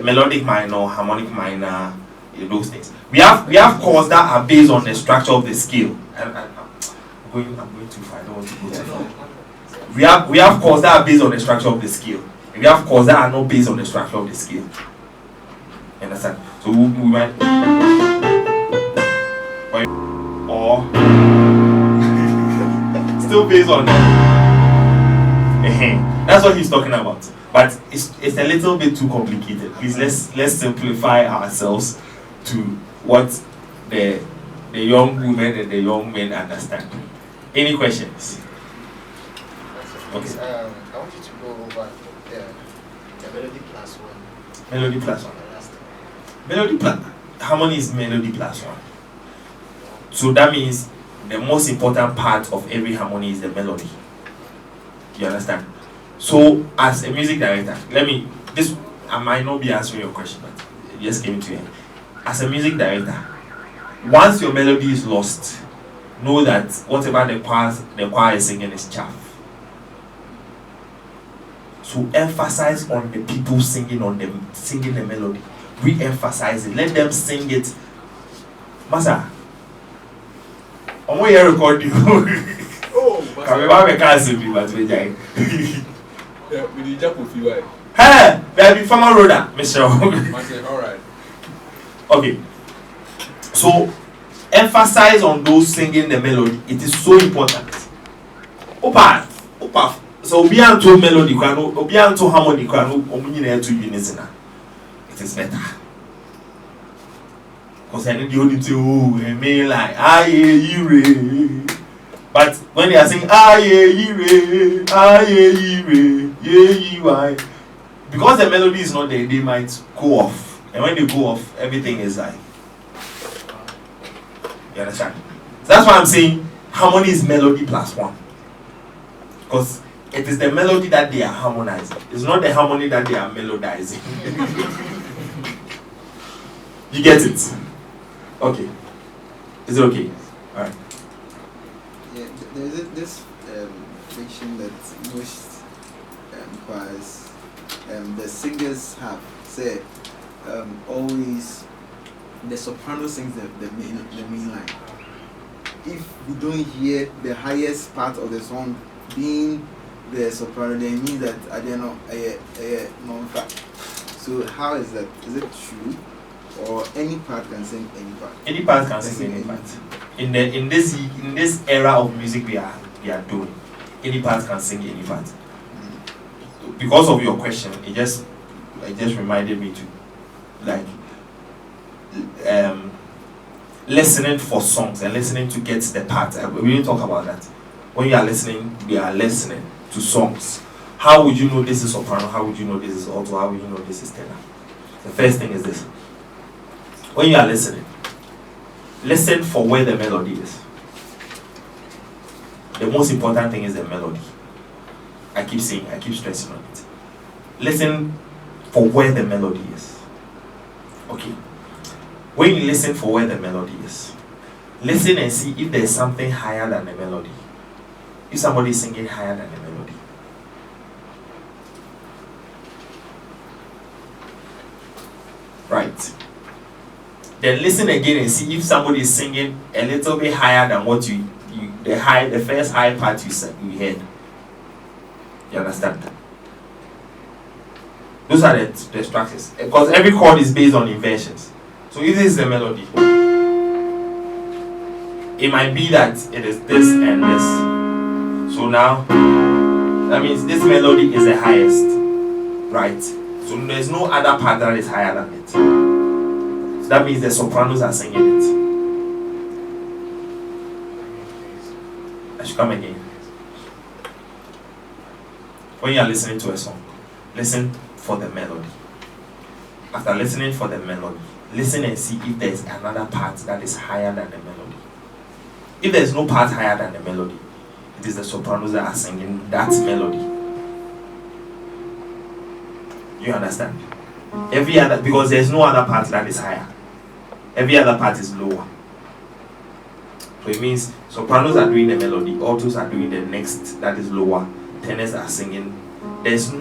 melodic minor, harmonic minor, those things. We have chords that are based on the structure of the scale. And I'm going too far. I don't want to go too far. We have chords that are based on the structure of the scale. We have chords that are not based on the structure of the scale. You understand? So we might or still based on that's what he's talking about. But it's a little bit too complicated. Please let's simplify ourselves to what the young women and the young men understand. Any questions? Okay. I want you to go over the melody plus 1. Melody plus 1. The last time. Melody plus harmony is melody plus 1. So that means the most important part of every harmony is the melody. You understand? So, as a music director, I might not be answering your question, but it just came to you. As a music director, once your melody is lost, know that whatever the choir is singing is chaff. So emphasize on the people singing the melody. Re-emphasize it. Let them sing it. Masa, I'm going to record you. Oh, Can we have a cancel me, but we die. yeah, we need to put you right. Hey, baby, farmer roader, Mr. All right. Okay. So emphasize on those singing the melody. It is so important. Opa. So obi anto melody kwano, obi anto harmony kwano, omunyi na eto unison. It is better. Because I need the only to me like aye. But when they are saying aye, why? Because the melody is not there, they might go off. And when they go off, everything is like. You understand? So that's why I'm saying harmony is melody plus one. Because it is the melody that they are harmonizing. It's not the harmony that they are melodizing. You get it? Okay. Is it okay? Alright. Yeah, there's this fiction that most choirs, the singers have said always the soprano sings the main line. If we don't hear the highest part of the song being the soprano, then it means that I don't know non-fact. So how is that? Is it true? Or any part can sing any part? Any part can sing any part. In this era of music we are doing, any part can sing any part. Because of your question, it just reminded me to listening for songs and listening to get the part. We didn't talk about that. When you are listening, we are listening to songs. How would you know this is soprano? How would you know this is alto? How would you know this is tenor? The first thing is this. When you are listening, listen for where the melody is. The most important thing is the melody. I keep stressing on it. Listen for where the melody is. Okay. When you listen for where the melody is, listen and see if there's something higher than the melody. If somebody is singing higher than the melody. Right. Then listen again and see if somebody is singing a little bit higher than what the first high part you heard. You understand? Those are the structures. Because every chord is based on inversions. So if this is the melody, it might be that it is this and this. So now, that means this melody is the highest, right? So there's no other part that is higher than it. So that means the sopranos are singing it. I should come again. When you are listening to a song, listen for the melody. After listening for the melody, listen and see if there's another part that is higher than the melody. If there's no part higher than the melody, it is the sopranos that are singing that melody. You understand? Every other, because there's no other part that is higher. Every other part is lower. So it means sopranos are doing the melody, altos are doing the next that is lower, tenors are singing. There's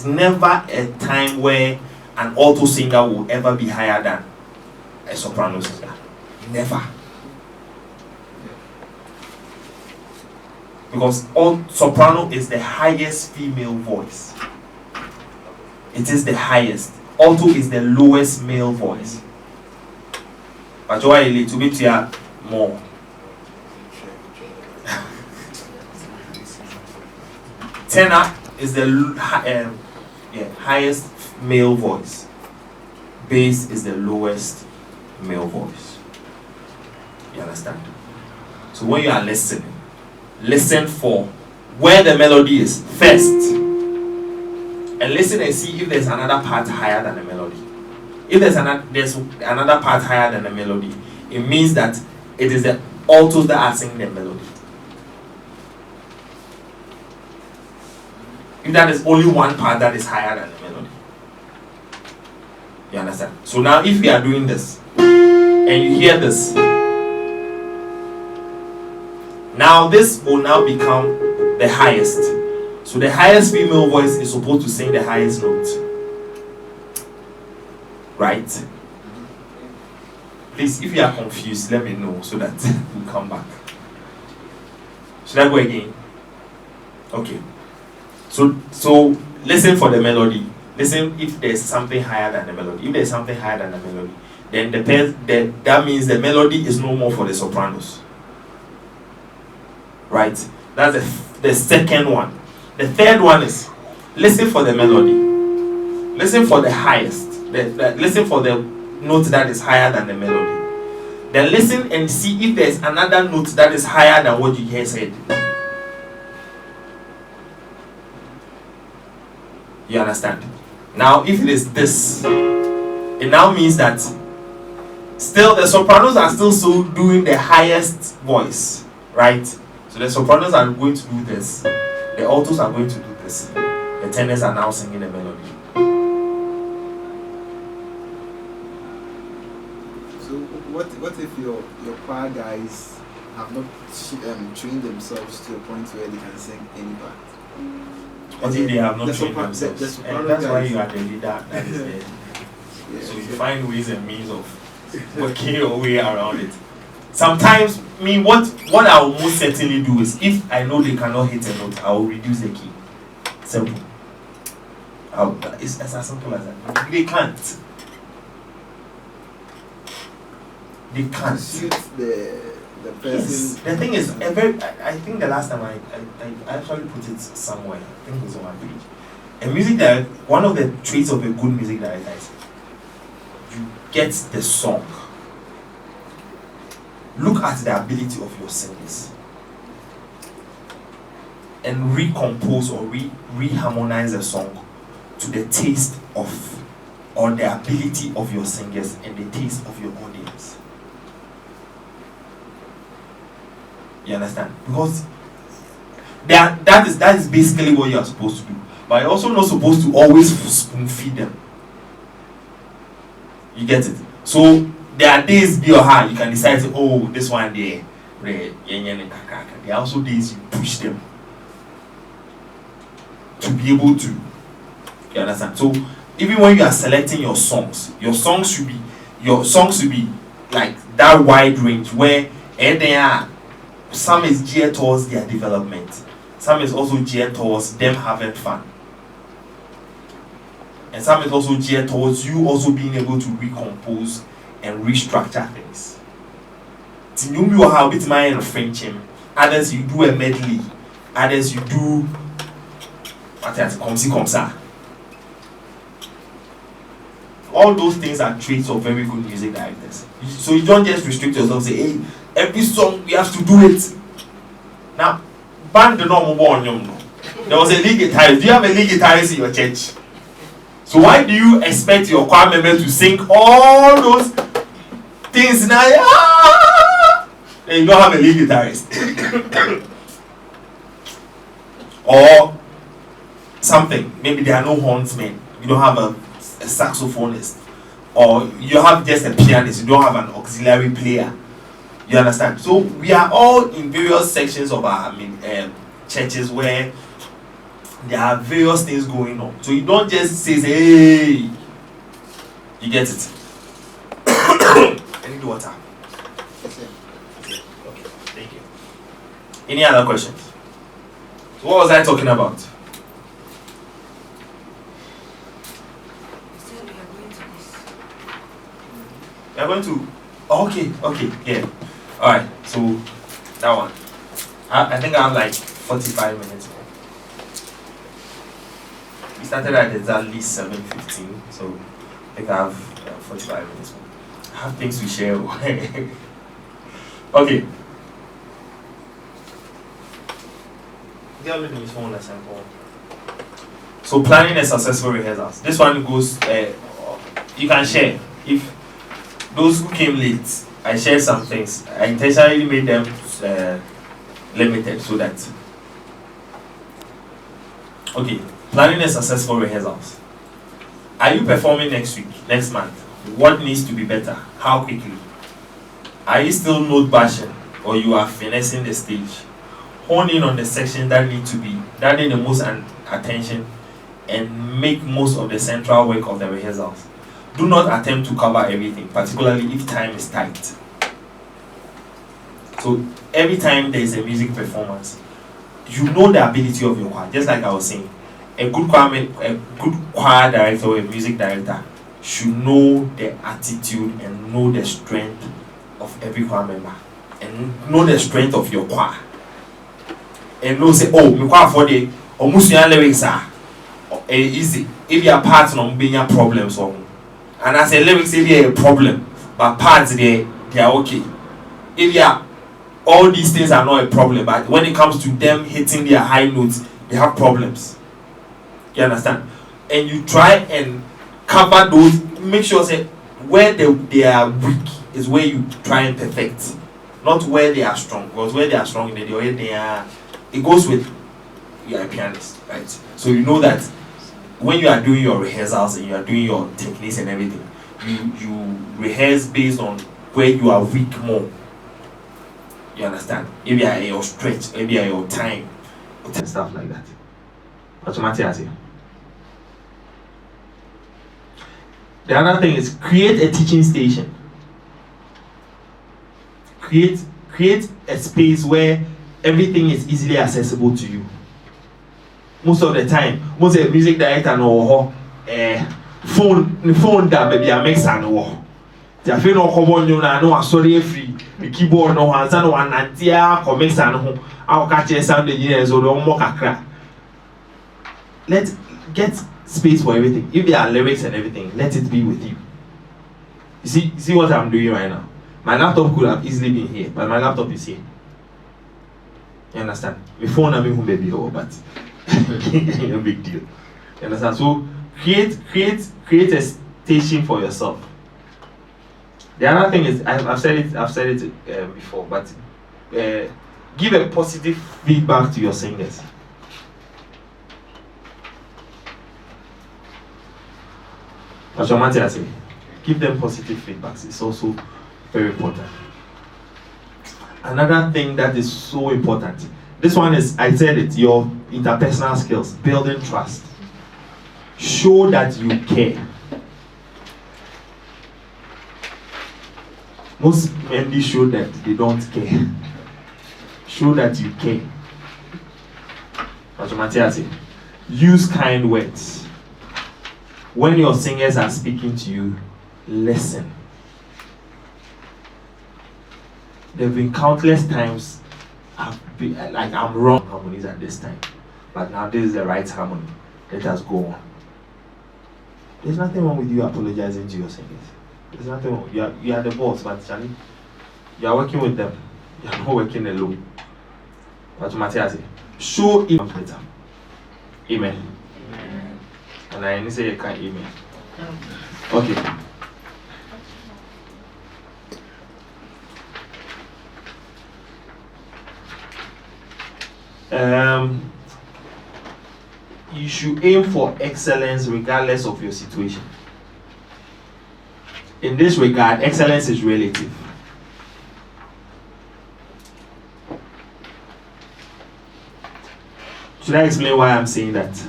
never a time where an alto singer will ever be higher than a soprano singer. Never. Because soprano is the highest female voice. It is the highest. Alto is the lowest male voice. But you are a little bit more. Tenor is the highest male voice. Bass is the lowest male voice. You understand? So when you are listening, listen for where the melody is first. And listen and see if there's another part higher than the melody. If there's another part higher than the melody, it means that it is the altos that are singing the melody. If if that is only one part that is higher than the melody. You understand? So now if we are doing this and you hear this, now this will now become the highest. So the highest female voice is supposed to sing the highest note. Right? Please, if you are confused, let me know so that we'll come back. Should I go again? Okay. So listen for the melody. Listen if there's something higher than the melody. If there's something higher than the melody, then that means the melody is no more for the sopranos. Right? That's the second one. The third one is listen for the melody. Listen for the highest. Listen for the note that is higher than the melody. Then listen and see if there's another note that is higher than what you hear said. You understand? Now, if it is this, it now means that still the sopranos are still doing the highest voice, right? So the sopranos are going to do this, the altos are going to do this, the tenors are now singing the melody. So what if your choir guys have not trained themselves to a point where they can sing any part? What if they have not trained themselves? The That's why guys, you are the leader that is there. yeah, So you find ways and means of working your way around it. Sometimes, what I will most certainly do is, if I know they cannot hit a note, I will reduce the key. Simple. It's as simple as that. They can't. They to can't. suit the person. Yes. The thing is, I think the last time I actually put it somewhere. I think it was on my page. A music director, one of the traits of a good music director is you get the song. Look at the ability of your singers and recompose or reharmonize the song to the taste of or the ability of your singers and the taste of your audience. You understand? Because that is basically what you are supposed to do. But you're also not supposed to always spoon feed them. You get it? So there are days you can decide to, oh, this one there. There are also days you push them to be able to. You understand? So even when you are selecting your songs should be like that wide range where they are. Some is geared towards their development. Some is also geared towards them having fun. And some is also geared towards you also being able to recompose and restructure things. You will have a bit my French. Others you do a medley. Others you do comme ça. All those things are traits of very good music directors. So you don't just restrict yourself, say, hey, every song we have to do it. Now, band the normal one. There was a lead guitarist. Do you have a lead guitarist in your church? So why do you expect your choir members to sing all those things now? And you don't have a lead guitarist. Or something. Maybe there are no hornsmen. You don't have a saxophonist. Or you have just a pianist. You don't have an auxiliary player. You understand? So we are all in various sections of our churches where there are various things going on. So you don't just say, hey, you get it. I need water. Okay, thank you. Any other questions? So what was I talking about? We are going to. Okay, yeah. Alright, so that one. I think I have like 45 minutes more. We started at exactly 7:15, so I think I have 45 minutes more. I have things to share. Okay. So planning a successful rehearsals. This one goes, you can share. If those who came late, I shared some things. I intentionally made them limited so that. Okay, Planning a successful rehearsals. Are you performing next week, next month? What needs to be better? How quickly? Are you still note bashing, or you are finessing the stage? Hone in on the sections that need the most attention, and make most of the central work of the rehearsals. Do not attempt to cover everything, particularly if time is tight. So every time there is a music performance, you know the ability of your choir. Just like I was saying, a good choir director or a music director should know the attitude and know the strength of every choir member, and know the strength of your choir, and know say, oh, my choir for the almost lyrics are easy. If you are part of being a problem song, and as a lyrics if you are a problem, but parts they are okay. If you are all these things are not a problem, but when it comes to them hitting their high notes, they have problems. You understand? And you try and cover those. Make sure say where they are weak is where you try and perfect, not where they are strong. Because where they are strong, it goes with you are a pianist, right? So you know that when you are doing your rehearsals and you are doing your techniques and everything, you rehearse based on where you are weak more. You understand? Maybe at your stretch, maybe at your time, and stuff like that. Automatically. The other thing is create a teaching station. Create a space where everything is easily accessible to you. Most of the time, most of the music director know phone that maybe a mix and war. The affair no common you know sorry free. The keyboard no one no one nantia or mix and home. I'll catch a sound engineers or more kakra. Let's get space for everything. If there are lyrics and everything, let it be with you. You see what I'm doing right now? My laptop could have easily been here, but my laptop is here. You understand? My phone I'm home baby but no big deal. You understand? So create a station for yourself. The other thing is I've said it before, but give a positive feedback to your singers. As I say, give them positive feedbacks. It's also very important. Another thing that is so important. This one is, I said it, your interpersonal skills, building trust. Show that you care. Most men show that they don't care. Show that you care. As I say, use kind words. When your singers are speaking to you, listen. There have been countless times I'm wrong harmonies at this time, but now this is the right harmony. Let us go on. There's nothing wrong with you apologizing to your singers. There's nothing wrong. You are the boss, but Charlie, you are working with them. You are not working alone. But Matthias, show him better. Amen. And I only say you can't amen. Okay. You should aim for excellence regardless of your situation. In this regard, excellence is relative. Should I explain why I'm saying that?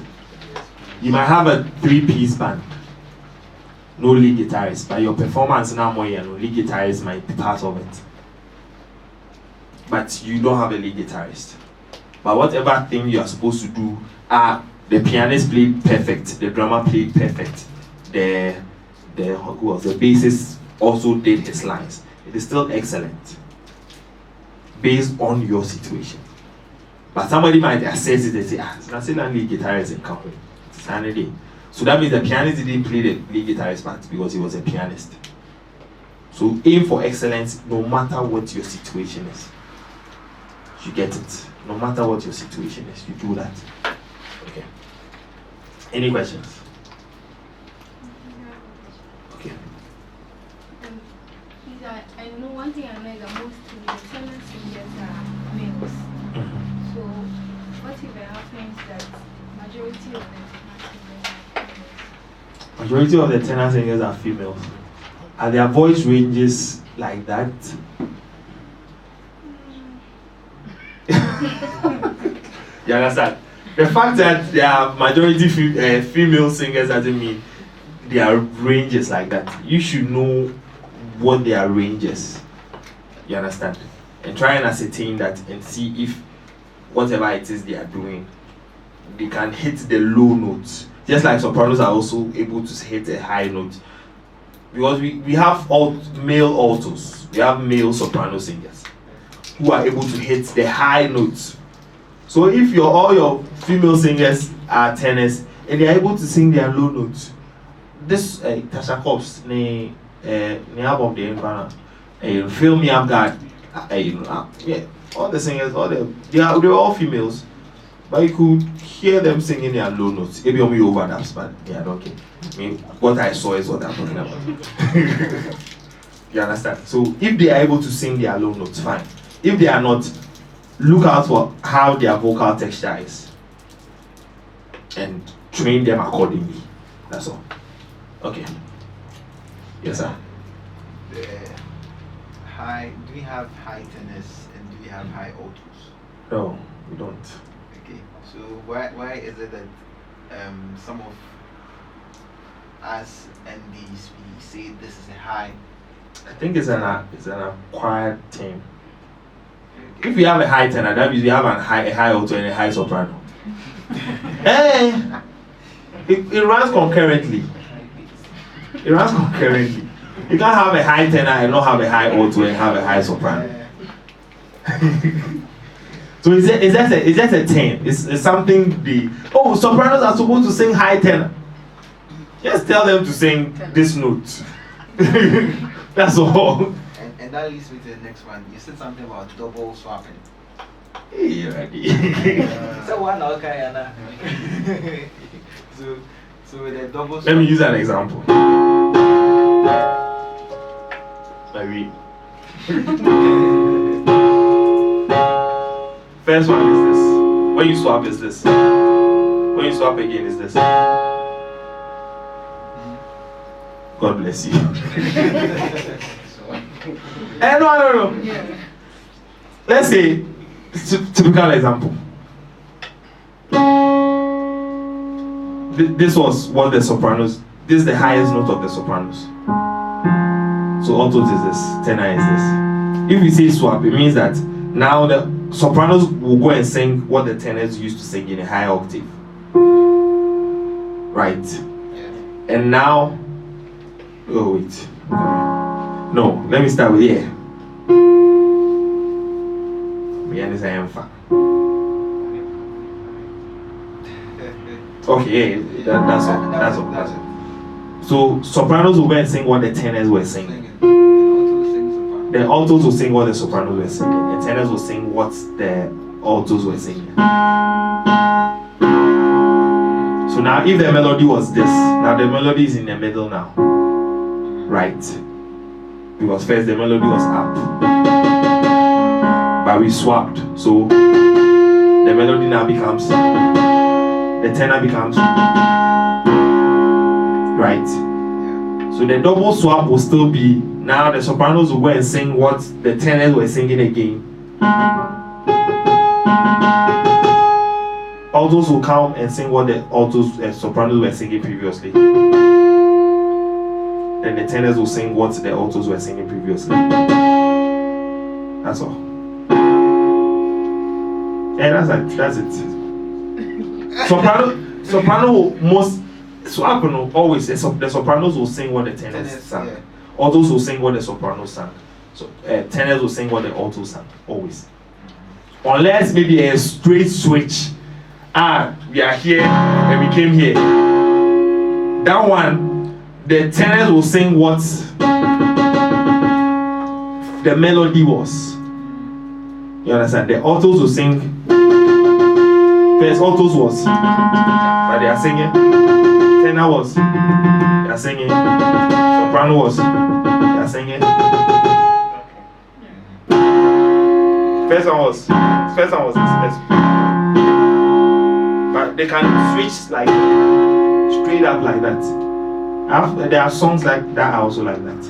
You might have a 3-piece band, no lead guitarist, but your performance now more no lead guitarist might be part of it. But you don't have a lead guitarist. But whatever thing you are supposed to do, the pianist played perfect, the drummer played perfect, the bassist also did his lines. It is still excellent based on your situation. But somebody might assess it and say, it's not still a lead guitarist in company. So that means the pianist didn't play the lead guitarist part because he was a pianist. So aim for excellence no matter what your situation is. You get it. No matter what your situation is, you do that. Okay. Any questions? Okay. I know one thing I know is that most tenor singers are males. So what if it happens that majority of them majority of the tenor singers are females. Are their voice ranges like that? You understand? The fact that there are majority female singers doesn't mean their range is like that. You should know what their range is. You understand? And try and ascertain that and see if whatever it is they are doing, they can hit the low notes. Just like sopranos are also able to hit a high note. Because we have male altos, we have male soprano singers who are able to hit the high notes. So if all your female singers are tenors and they are able to sing their low notes, this Tasha Cobbs, the album the Fill Me Up God, yeah, all the singers, they were all females, but you could hear them singing their low notes. Maybe only overlaps, but yeah, I don't care. I mean, what I saw is what I'm talking about. You understand? So if they are able to sing their low notes, fine. If they are not, look out for how their vocal texture is and train them accordingly. That's all. Okay. Yes, sir. Do we have high tenors and do we have high altos? No, we don't. Okay. So why is it that some of us NDs we say this is a high? I think it's an acquired thing. If you have a high tenor, that means you have a high alto and a high soprano. Hey, it runs concurrently. It runs concurrently. You can't have a high tenor and not have a high alto and have a high soprano. So it's just a thing. It's something sopranos are supposed to sing high tenor. Just tell them to sing this note. That's all. And that leads me to the next one. You said something about double swapping. Hey, ready. So one okay, Anna. So with the double Let me use an example. Maybe. First one is this. When you swap is this. When you swap again is this. God bless you. No. Let's say, typical example. This was what the sopranos, this is the highest note of the sopranos. So altos is this, tenor is this. If we say swap, it means that now the sopranos will go and sing what the tenors used to sing in a high octave. Right? And now, oh wait. No, let me start with here. Okay, that's all. So sopranos will go and sing what the tenors were singing. The altos will sing what the sopranos were singing. The tenors will sing what the altos were singing. So now if the melody was this, now the melody is in the middle now. Right? Because first the melody was up. But we swapped. So the melody now becomes, the tenor becomes, right? So the double swap will still be, now the sopranos will go and sing what the tenors were singing again. Altos will come and sing what the sopranos were singing previously. Then the tenors will sing what the altos were singing previously. That's all. And that's it. Soprano most soprano always the sopranos will sing what the tenors sang. Yeah. Altos will sing what the sopranos sang. So tenors will sing what the altos sang always. Unless maybe a straight switch. We are here and we came here. That one, the tenors will sing what the melody was. You understand? The altos will sing. First altos was, but they are singing. Tenor was, they are singing. Soprano was, they are singing. First one was this. But they can switch like straight up like that. There are songs like that. I also like that.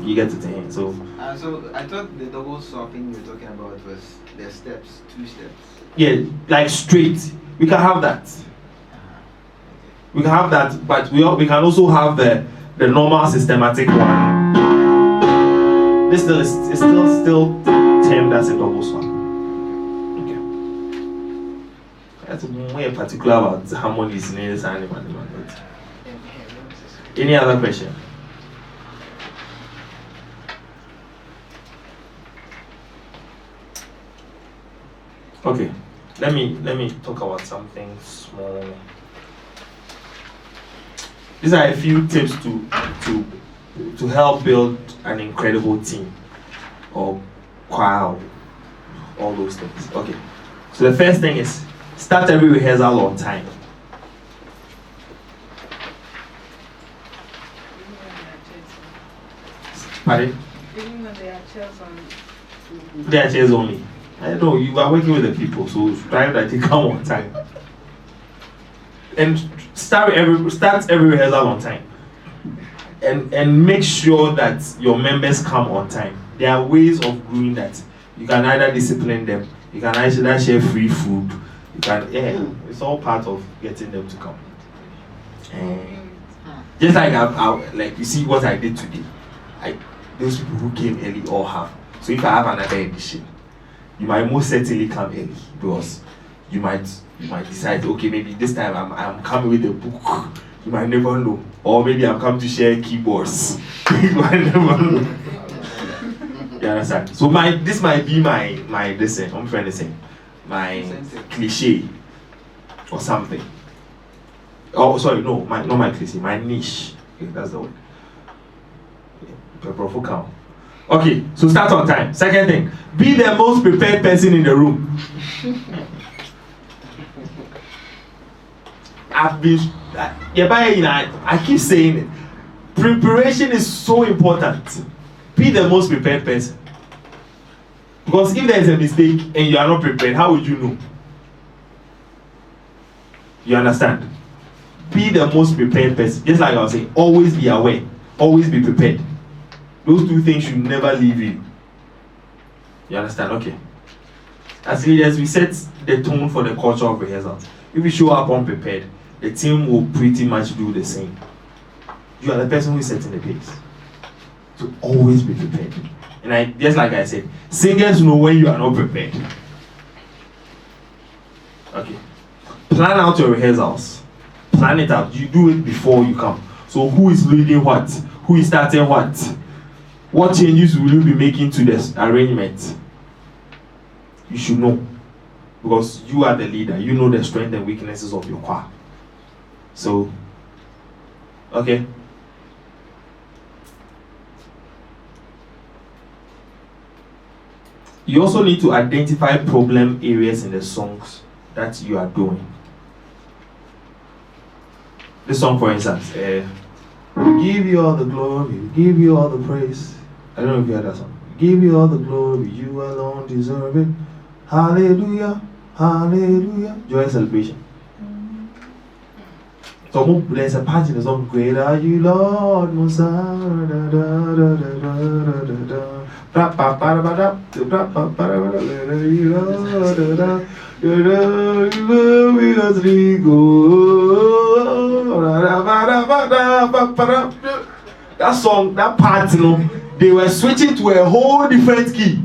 You get it in. So So I thought the double swapping you were talking about was the steps, 2 steps. yeah, like straight. We can have that. We can have that, but we can also have the normal systematic one. This still is still termed as a double swap. Okay. That's more particular about harmonies in this animal. Any other question? Okay, let me talk about something small. These are a few tips to help build an incredible team or choir, all those things. Okay, so the first thing is start every rehearsal on time. Pardon? Even when they are chairs on. They are chairs only. I don't know, you are working with the people, so try that they come on time. And start every rehearsal on time. And make sure that your members come on time. There are ways of doing that. You can either discipline them, you can either share free food, you can it's all part of getting them to come. Just like like you see what I did today. Those people who came early all have. So if I have another edition, you might most certainly come early because you might decide, okay, maybe this time I'm coming with a book. You might never know. Or maybe I'm coming to share keyboards. You might never know. You understand? So this might be my listen, I'm trying to say, my cliche or something. Oh, sorry, no, not my cliche, my niche. Okay, that's the word. Okay, so start on time. Second thing, be the most prepared person in the room. I keep saying it. Preparation is so important. Be the most prepared person. Because if there is a mistake and you are not prepared, how would you know? You understand? Be the most prepared person. Just like I was saying, always be aware, always be prepared. Those 2 things should never leave you. You understand? Okay. As leaders, we set the tone for the culture of rehearsals. If you show up unprepared, the team will pretty much do the same. You are the person who is setting the pace. So always be prepared. And just like I said, singers know when you are not prepared. Okay. Plan out your rehearsals. Plan it out. You do it before you come. So who is leading what? Who is starting what? What changes will you be making to this arrangement? You should know. Because you are the leader. You know the strengths and weaknesses of your choir. So, okay. You also need to identify problem areas in the songs that you are doing. This song, for instance, we give you all the glory, we give you all the praise. I don't know if you heard that song. We give you all the glory, you alone deserve it. Hallelujah, hallelujah. Joy and celebration. So there's a part in the song, great are you, Lord, that song, that part, they were switching to a whole different key.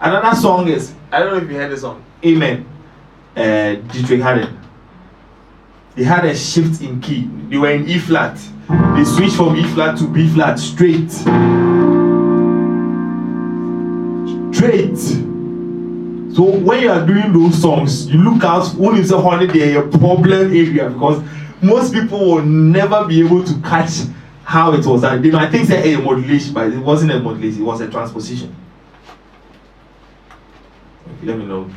Another song is, I don't know if you heard the song, Amen. Dietrich Haddon. They had a shift in key. They were in E flat. They switched from E flat to B flat straight. So when you are doing those songs, you look out when you say holiday, a problem area, because most people will never be able to catch how it was. They might think say a modulation, but it wasn't a modulation, it was a transposition. Let me know.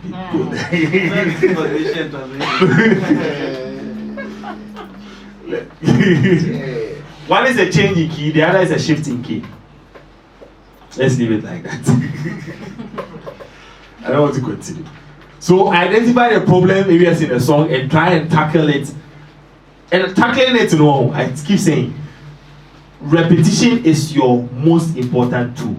One is a change in key, the other is a shift in key. Let's leave it like that. I don't want to continue. So identify the problem areas in the song and try and tackle it And tackling it, I keep saying, repetition is your most important tool.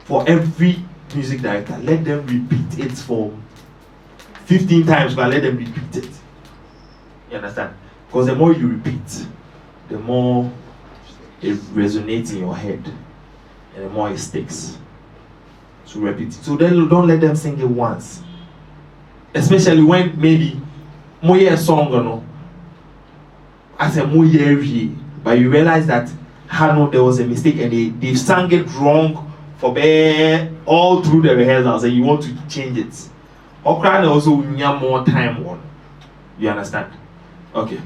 For every music director, let them repeat it for 15 times, but let them repeat it. You understand? Because the more you repeat, the more it resonates in your head, and the more it sticks. So repeat it. So then don't let them sing it once. Especially when maybe more a song or no, as a more year, but you realize that there was a mistake and they sang it wrong for all through the rehearsals, and you want to change it. Or crying also we need more time on. You understand? Okay.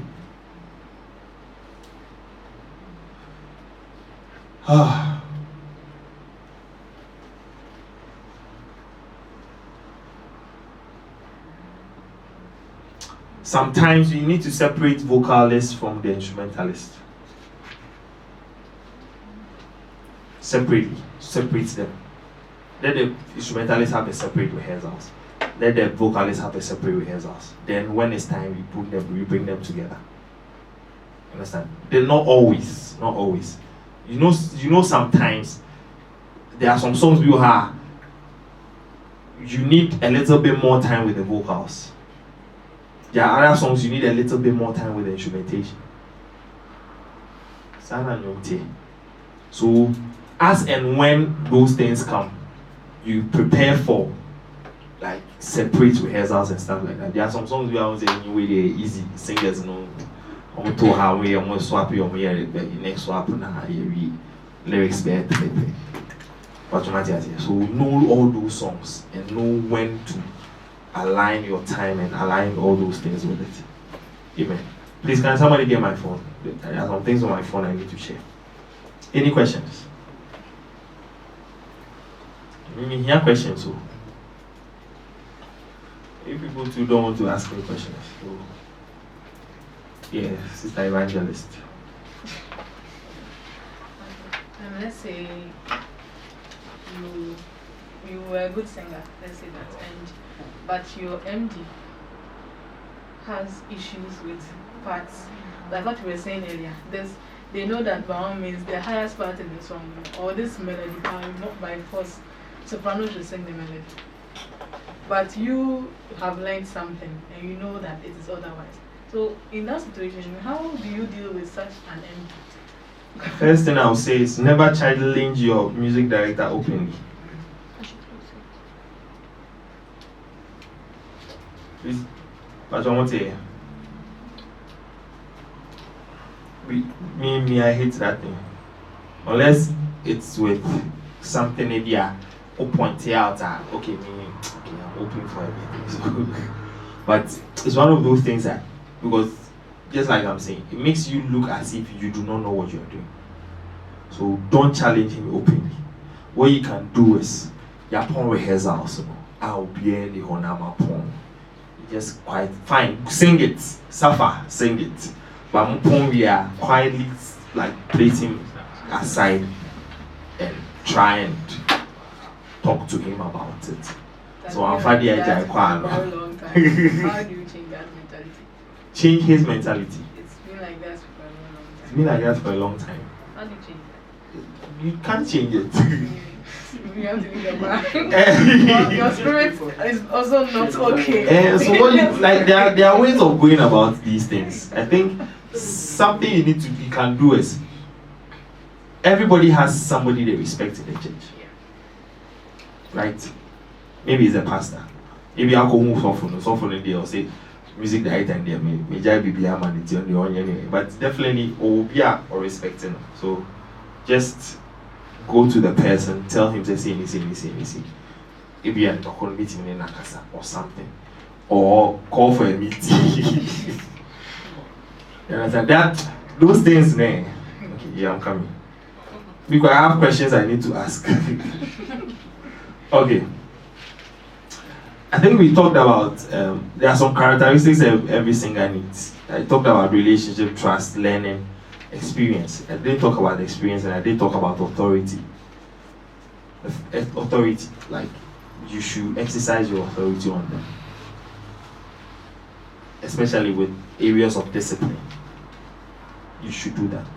Sometimes you need to separate vocalists from the instrumentalist. Separate them. Let the instrumentalists have a separate rehearsals. Let the vocalists have a separate rehearsals. Then when it's time, we bring them together. Understand? They're not always. You know sometimes there are some songs you need a little bit more time with the vocals. There are other songs you need a little bit more time with the instrumentation. So as and when those things come, you prepare for like separate rehearsals and stuff like that. There are some songs we are saying anyway they're easy. Singers know I'm to how we are swap your next swap na lyrics better. So know all those songs and know when to align your time and align all those things with it. Amen. Please, can somebody get my phone? There are some things on my phone I need to share. Any questions? Here questions. So if people too don't want to ask me questions, so yeah, Sister Evangelist. Let's say you were a good singer, let's say that, but your MD has issues with parts. Like what we were saying earlier, they know that Baum means the highest part in the song, or this melody, not by force, soprano should sing the melody. But you have learned something and you know that it is otherwise. So in that situation, how do you deal with such an MD? First thing I'll say is never challenge your music director openly. Please, but I want to say, me, I hate that thing. Unless it's with something maybe I point out, okay, I'm open for everything. So, but it's one of those things that, because just like I'm saying, it makes you look as if you do not know what you're doing. So don't challenge him openly. What you can do is, your porn rehearsals, I'll be in the Honama porn. Just quite fine, sing it, suffer, sing it. But we are quietly like placing aside and try and talk to him about it. So I'm finding it a very long time. How do you change that mentality? Change his mentality. It's been like that for a long time. It's been like that for a long time. How do you change that? You can't change it. You have to leave your mind. Your spirit is also not okay. So what there are ways of going about these things. I think something you can do is, everybody has somebody they respect in the church. Right? Maybe it's a pastor. Maybe I'll go move software in there or say music director in there, major BBM and it's on the onion. But definitely Obia or respecting. So just go to the person, tell him to say anything. Maybe I'm talking meeting in Nakasa or something. Or call for a meeting. You understand? Those things, okay, yeah, I'm coming. Because I have questions I need to ask. Okay. I think we talked about, there are some characteristics every singer needs. I talked about relationship, trust, learning, experience. I didn't talk about experience, and I didn't talk about authority. Authority, like you should exercise your authority on them. especially with areas of discipline, you should do that.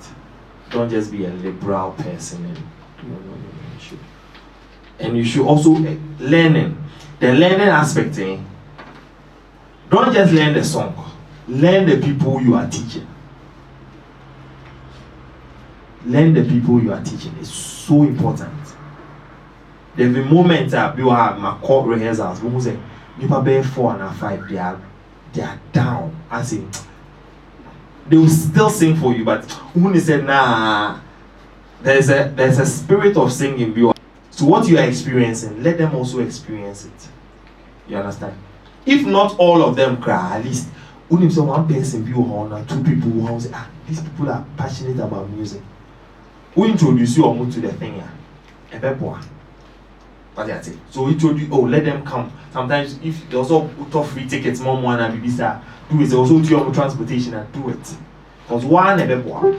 Don't just be a liberal person. And you should. And you should also learning. The learning aspect, don't just learn the song. Learn the people you are teaching. Learn the people you are teaching. It's so important. There will be moments that people have my court rehearsals. People say, "You be 4 and 5. They are down." I say, they will still sing for you, but when they say, "Nah," there's a spirit of singing. So what you are experiencing, let them also experience it. You understand? If not all of them cry, at least only one person view or 2 people who say, these people are passionate about music. Who introduce you to the thing? So introduce, let them come. Sometimes if they also put free tickets, more and visa, do it. Also do your transportation and do it. Because one never.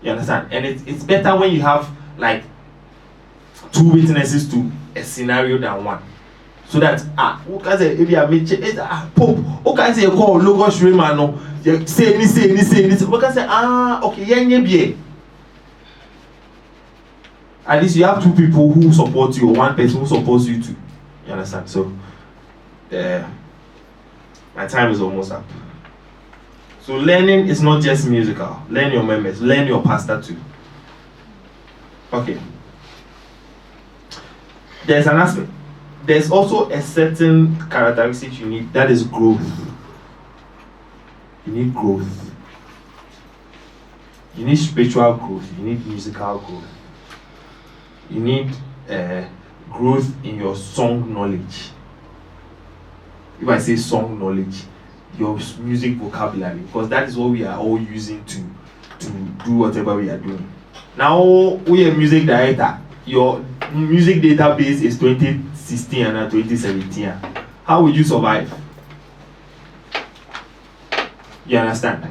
You understand? And it's better when you have like 2 witnesses to a scenario than one. So that who can say if you are Pope, who can say you call Logos Raymano, say this, who can say okay, at least you have 2 people who support you or 1 person who supports you too. You understand? So my time is almost up. So learning is not just musical. Learn your members, learn your pastor too. Okay. There's an aspect. There's also a certain characteristic you need, that is growth. You need growth. You need spiritual growth. You need musical growth. You need growth in your song knowledge. If I say song knowledge, your music vocabulary, because that is what we are all using to do whatever we are doing. Now, we are music director. Your music database is 2016 and 2017. How will you survive? You understand?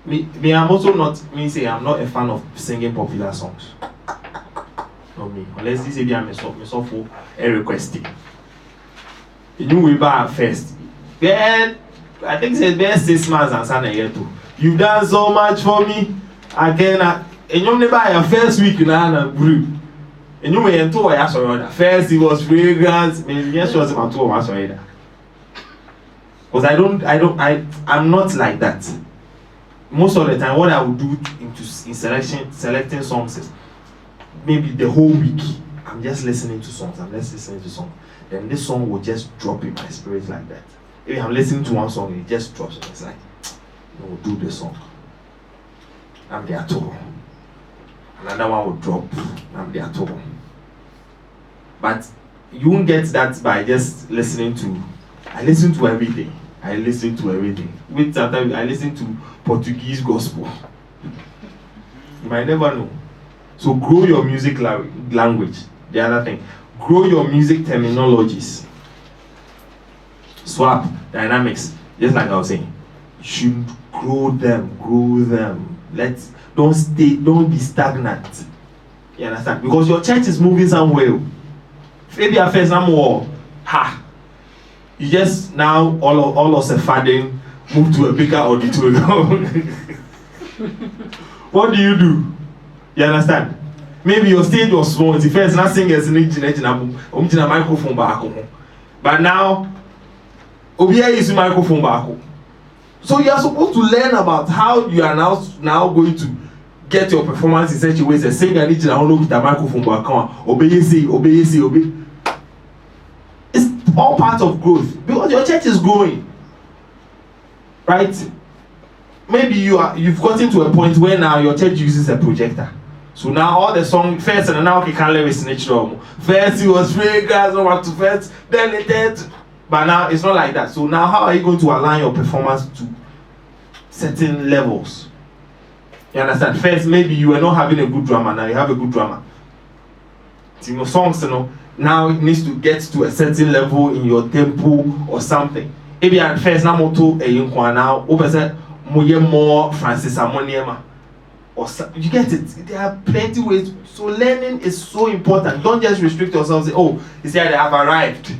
Me, I'm also not. I'm not a fan of singing popular songs. Not me. Unless this maybe I'm a for a requesting. You will buy first. Then I think it's been 6 months and son a year too. You've done so much for me. Again, and you never buy your first week na brew. And you may enter your sorrow. First it was fragrance. Maybe yes was my 2 months already. Because I'm not like that. Most of the time, what I would do in selecting songs is maybe the whole week I'm just listening to songs. Then this song will just drop in my spirit like that. If I'm listening to one song, it just drops. It's like, we'll do the song. I'm there too. Another one will drop. I'm there too. But you won't get that by just listening to. I listen to everything. With sometimes I listen to Portuguese gospel. You might never know. So grow your music language. The other thing, grow your music terminologies. Swap dynamics. Just like I was saying, you should grow them. Don't be stagnant. You understand? Because your church is moving somewhere. Maybe at first you just now all of a sudden move to a bigger auditorium. What do? You understand? Maybe your stage was small. The first not singers in microphone back. But now Obia is microphone back. So you are supposed to learn about how you are now going to get your performance in such a way as a singer needs to know with the microphone back. Obey. It's all part of growth because your church is growing, right? Maybe you've gotten to a point where now your church uses a projector. So now all the song first and now you can't live in natural. First it was fragrance, over to first, then it did. But now it's not like that. So now how are you going to align your performance to certain levels? You understand? First, maybe you were not having a good drummer, now you have a good drummer. So your songs, now it needs to get to a certain level in your tempo or something. Maybe at first now moto now over more Francis Amoniema. Or you get it. There are plenty ways. So learning is so important. Don't just restrict yourself. Say, you see, I have arrived.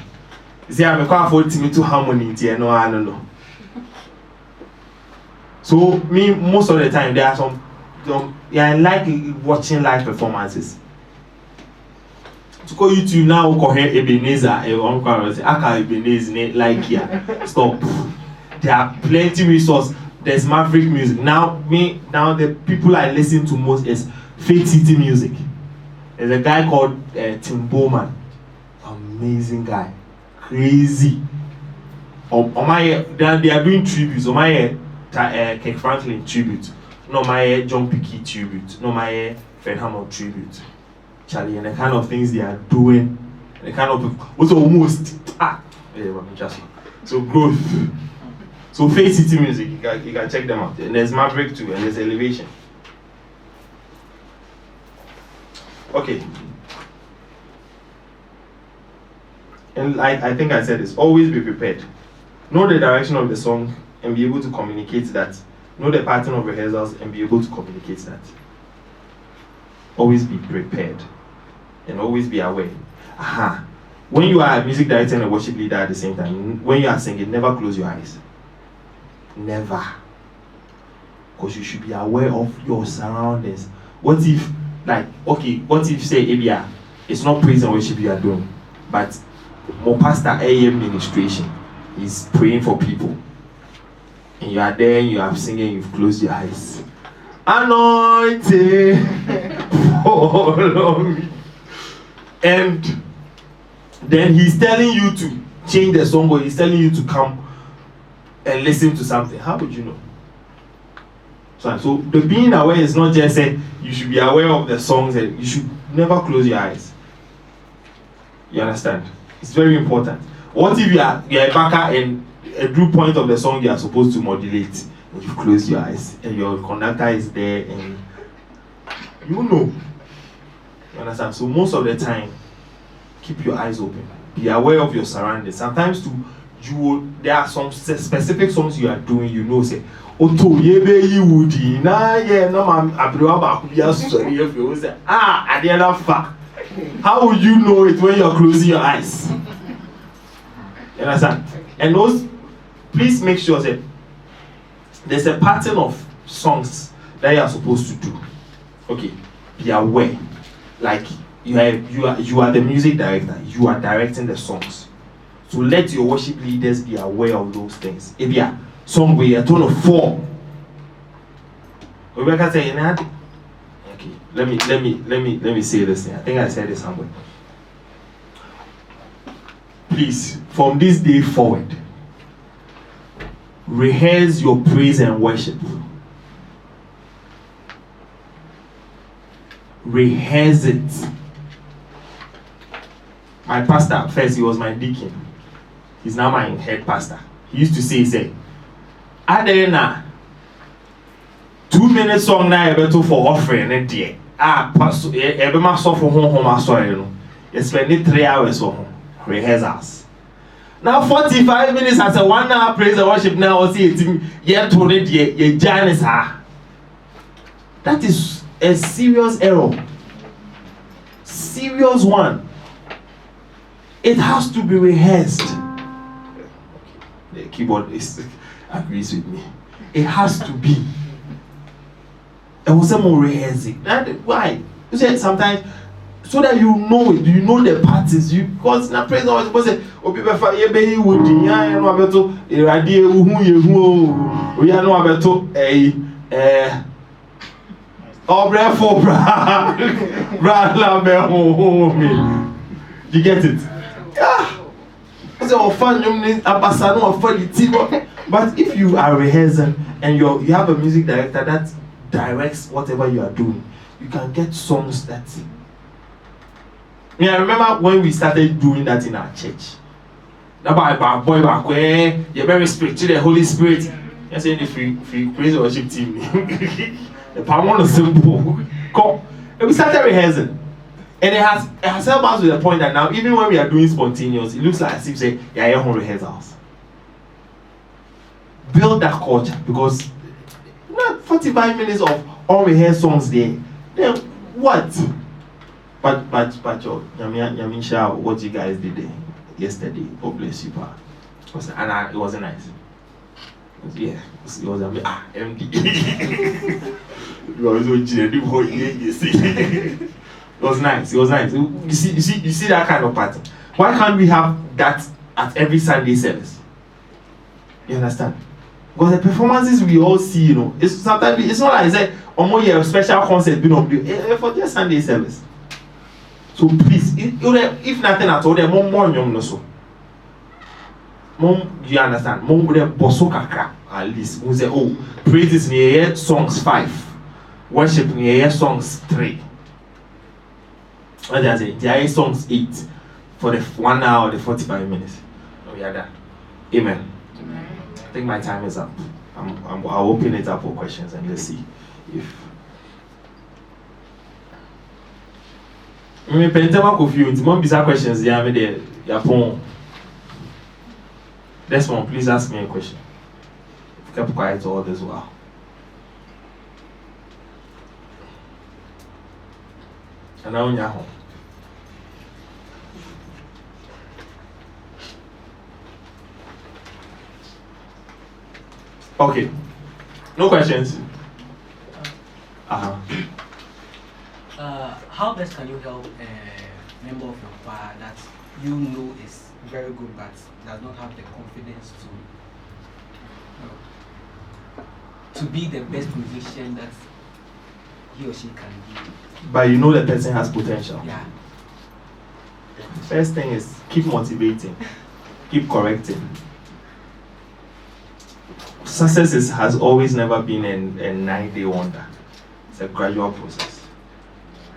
See, I'm quite afford to harmony, no, I don't know. So me most of the time there are some I like watching live performances. To call YouTube now, call her Ebenezer, Aka Ebenezer, like here. Stop. There are plenty resources. There's Maverick Music. Now the people I listen to most is Faith City Music. There's a guy called Tim Bowman. Amazing guy. Crazy. They are doing tributes. Kirk Franklin tribute. No my John Pickey tribute. No my Fred Hammond tribute. Charlie, and the kind of things they are doing, the kind of what's almost so growth. So Faith City Music, you can check them out. And there's Maverick too, and there's Elevation. Okay. And like I think I said this, always be prepared. Know the direction of the song and be able to communicate that. Know the pattern of rehearsals and be able to communicate that. Always be prepared and always be aware. When you are a music director and a worship leader at the same time, when you are singing, never close your eyes. Never. Because you should be aware of your surroundings. What if say Abia, it's not praise and worship you are doing, but more pastor AM ministration is praying for people. And you are there, you are singing, you've closed your eyes. Anointing, follow me. And then he's telling you to change the song, or he's telling you to come and listen to something. How would you know? So the being aware is not just saying you should be aware of the songs, and you should never close your eyes. You understand? It's very important. What if you are a backer and a group point of the song you are supposed to modulate, and you close your eyes and your conductor is there, and you know. You understand? So most of the time, keep your eyes open. Be aware of your surroundings. Sometimes there are some specific songs you are doing, you know, say, Oto yebe yiwudi na ye no ma abrewa ba ku bia sorry if you say adiela fa. How would you know it when you're closing your eyes? You understand? And please make sure that there's a pattern of songs that you are supposed to do. Okay, be aware. Like you are the music director. You are directing the songs. So let your worship leaders be aware of those things. If you are song where you're tone of 4, Rebecca say, okay, let me say this thing. I think I said it somewhere. Please, from this day forward, rehearse your praise and worship. Rehearse it. My pastor, first he was my deacon. He's now my head pastor. He used to say, Adena 2-minute song na ebeto for offering and dear. Pastor, ebe ma so for home sorry no. You spend 3 hours for home rehearsals. Now 45 minutes as a 1 hour praise and worship now or see it yet to read ye Janice ha. That is a serious error. Serious one. It has to be rehearsed. The keyboardist agrees with me. It has to be. And was more rehearsing. Why? You say sometimes so that you know it, you know the parties. Because na praise was supposed to say, "Obi befa ye be yi wodi ya no abeto irade ehun yehu o ya no abeto obrefo bra la be ho me." You get it? Yeah. But if you are rehearsing and you have a music director that directs whatever you are doing, you can get songs that. I remember when we started doing that in our church. Now, boy, you're very spiritual, the Holy Spirit. You're saying the free praise worship team. The power is simple. And we started rehearsing. And it has helped us to the point that now, even when we are doing spontaneous, it looks like as if say, yeah, you're home rehearsals. Build that culture, because not 45 minutes of unrehearsed songs there. Then what? But Yamisha, what you guys did there? yesterday. God bless you, pa. It wasn't nice. It was a MD. It was nice. You see that kind of pattern. Why can't we have that at every Sunday service? You understand? Because the performances we all see, it's not like I said, a special concert being on for just Sunday service. So please, if nothing at all, there more young so. Mom, you understand? Mom would have bosoka at least. We say, oh, praises near songs 5, worship near songs 3. What does it? There are songs 8 for the 1 hour, the 45 minutes. We are done. Amen. I think my time is up. I'll open it up for questions and let's see if. Me pentema confused. Mom, bizarre questions. Yeah, me there. Yapon. Desmond, please ask me a question. Kept quiet all this while. And now you're home. Okay. No questions. How best can you help a member of your choir that you know is very good but does not have the confidence to be the best musician that he or she can be? But you know the person has potential. Yeah. First thing is keep motivating, keep correcting. Success has always never been a 9-day wonder. It's a gradual process.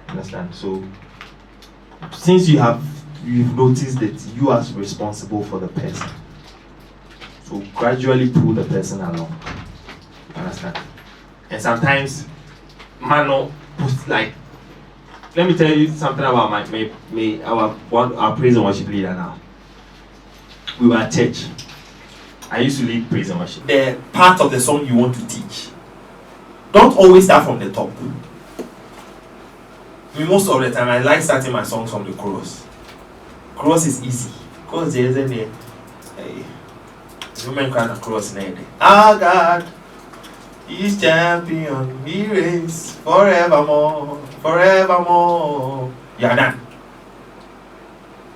Understand? So since you've noticed that you are responsible for the person, so gradually pull the person along. Understand? And sometimes, man, like, let me tell you something about our praise and worship leader now. We were at church. I used to lead praise and worship. The part of the song you want to teach, don't always start from the top. Most of the time, I like starting my songs from the chorus. Chorus is easy. Chorus is the women kind of chorus in there. Our God is champion. He reigns forevermore, forevermore. You're done.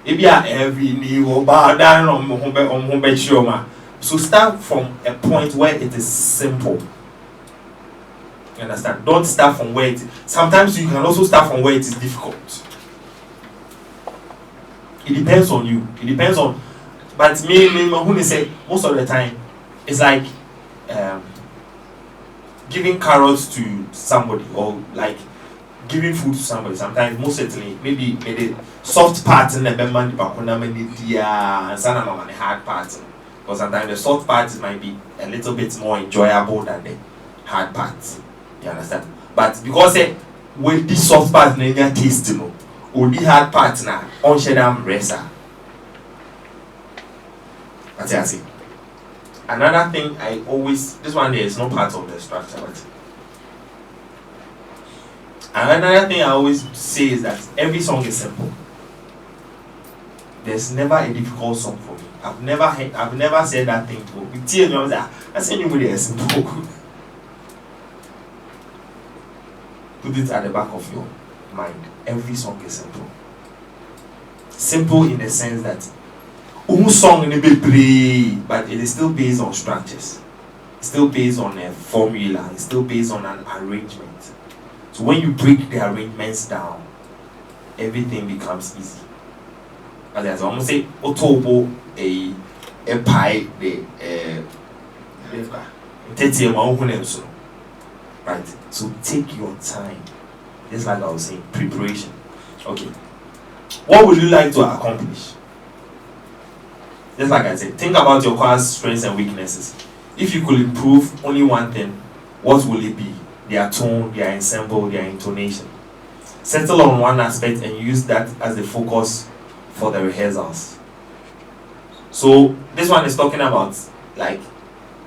If you are every knee will bow down on so start from a point where it is simple. You understand? Don't start from where it is. Sometimes you can also start from where it is difficult. It depends on you. It depends on. But me, who say most of the time, it's like giving carrots to somebody or like giving food to somebody. Sometimes, most certainly, maybe the soft part in the bemman, and the hard part. Because sometimes the soft parts might be a little bit more enjoyable than the hard parts. You understand? But because with this soft part, they are tasting, or the hard part now, on shedam resa. That's what I say. Another thing this one there is not part of the structure, but another thing I always say is that every song is simple. There's never a difficult song for me. I've never said that thing before. With tears, I was like, I said anybody is simple. Put it at the back of your mind. Every song is simple. Simple in the sense that song in a bit, but it is still based on structures. It's still based on a formula. It's still based on an arrangement. So when you break the arrangements down, everything becomes easy. As I almost say, otobo a pie right. So take your time. Just like I was saying, preparation. Okay. What would you like to accomplish? Just like I said, think about your choir's strengths and weaknesses. If you could improve only one thing, what will it be? Their tone, their ensemble, their intonation. Settle on one aspect and use that as the focus for the rehearsals. So this one is talking about like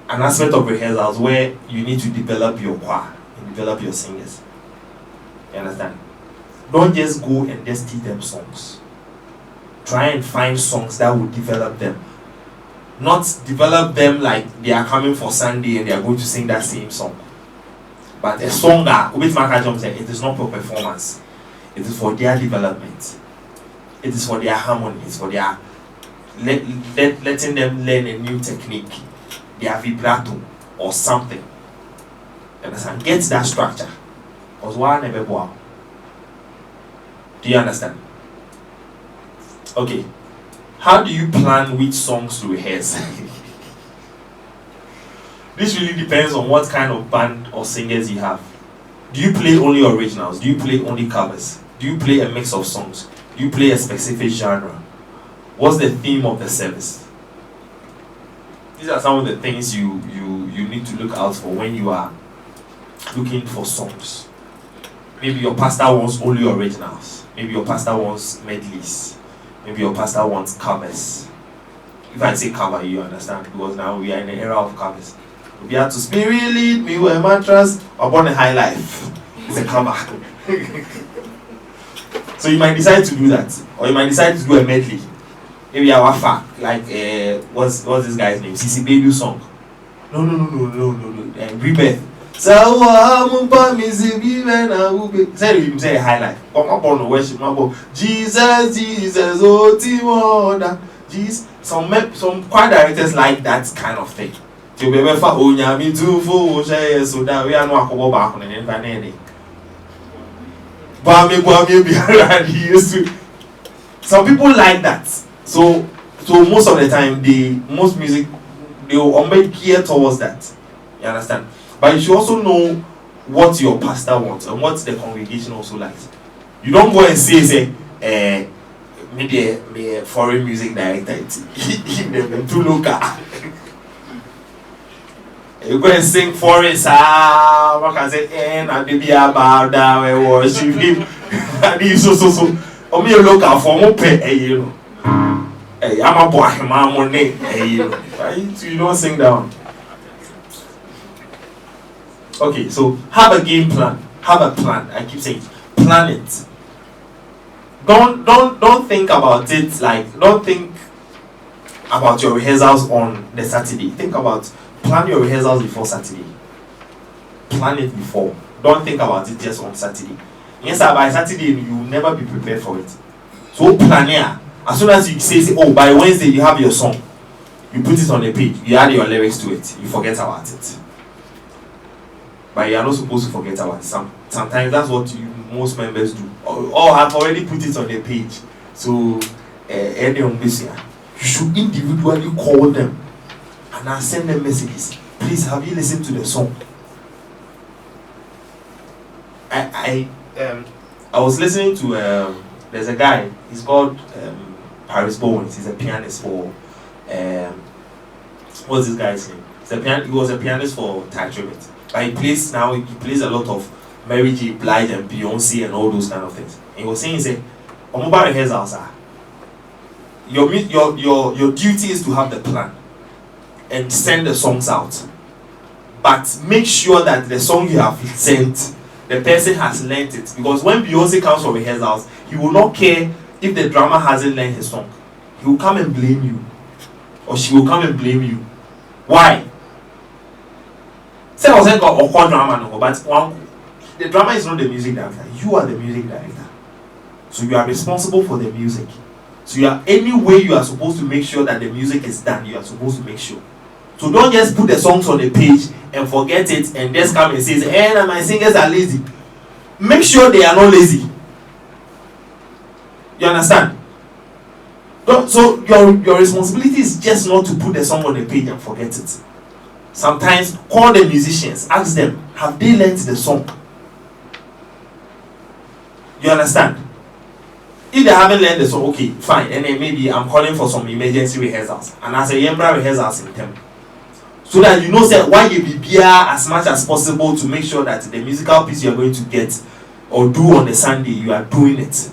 an aspect of rehearsals where you need to develop your choir and develop your singers. You understand? Don't just go and just teach them songs. try and find songs that will develop them. Not develop them like they are coming for Sunday and they are going to sing that same song. But a song that it is not for performance. It is for their development. It is for their harmony. It's for their letting them learn a new technique, their vibrato or something. Understand? Get that structure. Because why never go. Do you understand? Okay. How do you plan which songs to rehearse? This really depends on what kind of band or singers you have. Do you play only originals? Do you play only covers? Do you play a mix of songs? Do you play a specific genre? What's the theme of the service? These are some of the things you need to look out for when you are looking for songs. Maybe your pastor wants only originals. Maybe your pastor wants medleys. Maybe your pastor wants covers. If I say cover, you understand, because now we are in the era of covers. We have to spirit lead me with a mattress upon a high life. It's a cover. So you might decide to do that, or you might decide to do a medley. Maybe our fact, like what's this guy's name? CC Bedu song. No. Rebirth. So say a high life. Come up on the worship. Jesus, oh Timoda. Jesus. Some choir directors like that kind of thing. To be ever for me too for so that we are not go back on the some people like that. So most of the time most music they will only gear towards that. You understand? But you should also know what your pastor wants and what the congregation also likes. You don't go and say maybe a foreign music director too local. You go and sing foreign what can I say? And maybe about that we worship him. And he's so. Only a local for more pay, you know. Hey, I'm a boy, my money, you know. You don't sing down. Okay, so have a game plan. Have a plan. I keep saying, plan it. Don't think about it like. Don't think about your rehearsals on the Saturday. Plan your rehearsals before Saturday. Plan it before. Don't think about it just on Saturday. Yes, sir, by Saturday you will never be prepared for it. So plan here. As soon as you say, oh, by Wednesday you have your song, you put it on the page, you add your lyrics to it, you forget about it. But you are not supposed to forget about it. Sometimes that's what most members do. Or have already put it on the page. So, you should individually call them and I'll send them messages. Please, have you listened to the song? I was listening to there's a guy, he's called Paris Bowens. He's a pianist for what's this guy's name? He was a pianist for Ty Tribbett. But he plays a lot of Mary J. Blige and Beyonce and all those kind of things. And he was saying, he said, on mobile rehearsals, your duty is to have the plan and send the songs out. But make sure that the song you have sent, the person has learnt it. Because when Beyonce comes for rehearsals, he will not care if the drummer hasn't learned his song. He will come and blame you. Or she will come and blame you. Why? Say I was got a drama, but the drama is not the music director. You are the music director. So you are responsible for the music. So any way you are supposed to make sure that the music is done, you are supposed to make sure. So don't just put the songs on the page and forget it and just come and say, my singers are lazy. Make sure they are not lazy. You understand? So your responsibility is just not to put the song on the page and forget it. Sometimes call the musicians, ask them, have they learned the song? You understand? If they haven't learned the song, okay, fine. And then maybe I'm calling for some emergency rehearsals. And as a Yembra rehearsals in them. So that you know why you be here as much as possible to make sure that the musical piece you are going to get or do on the Sunday, you are doing it.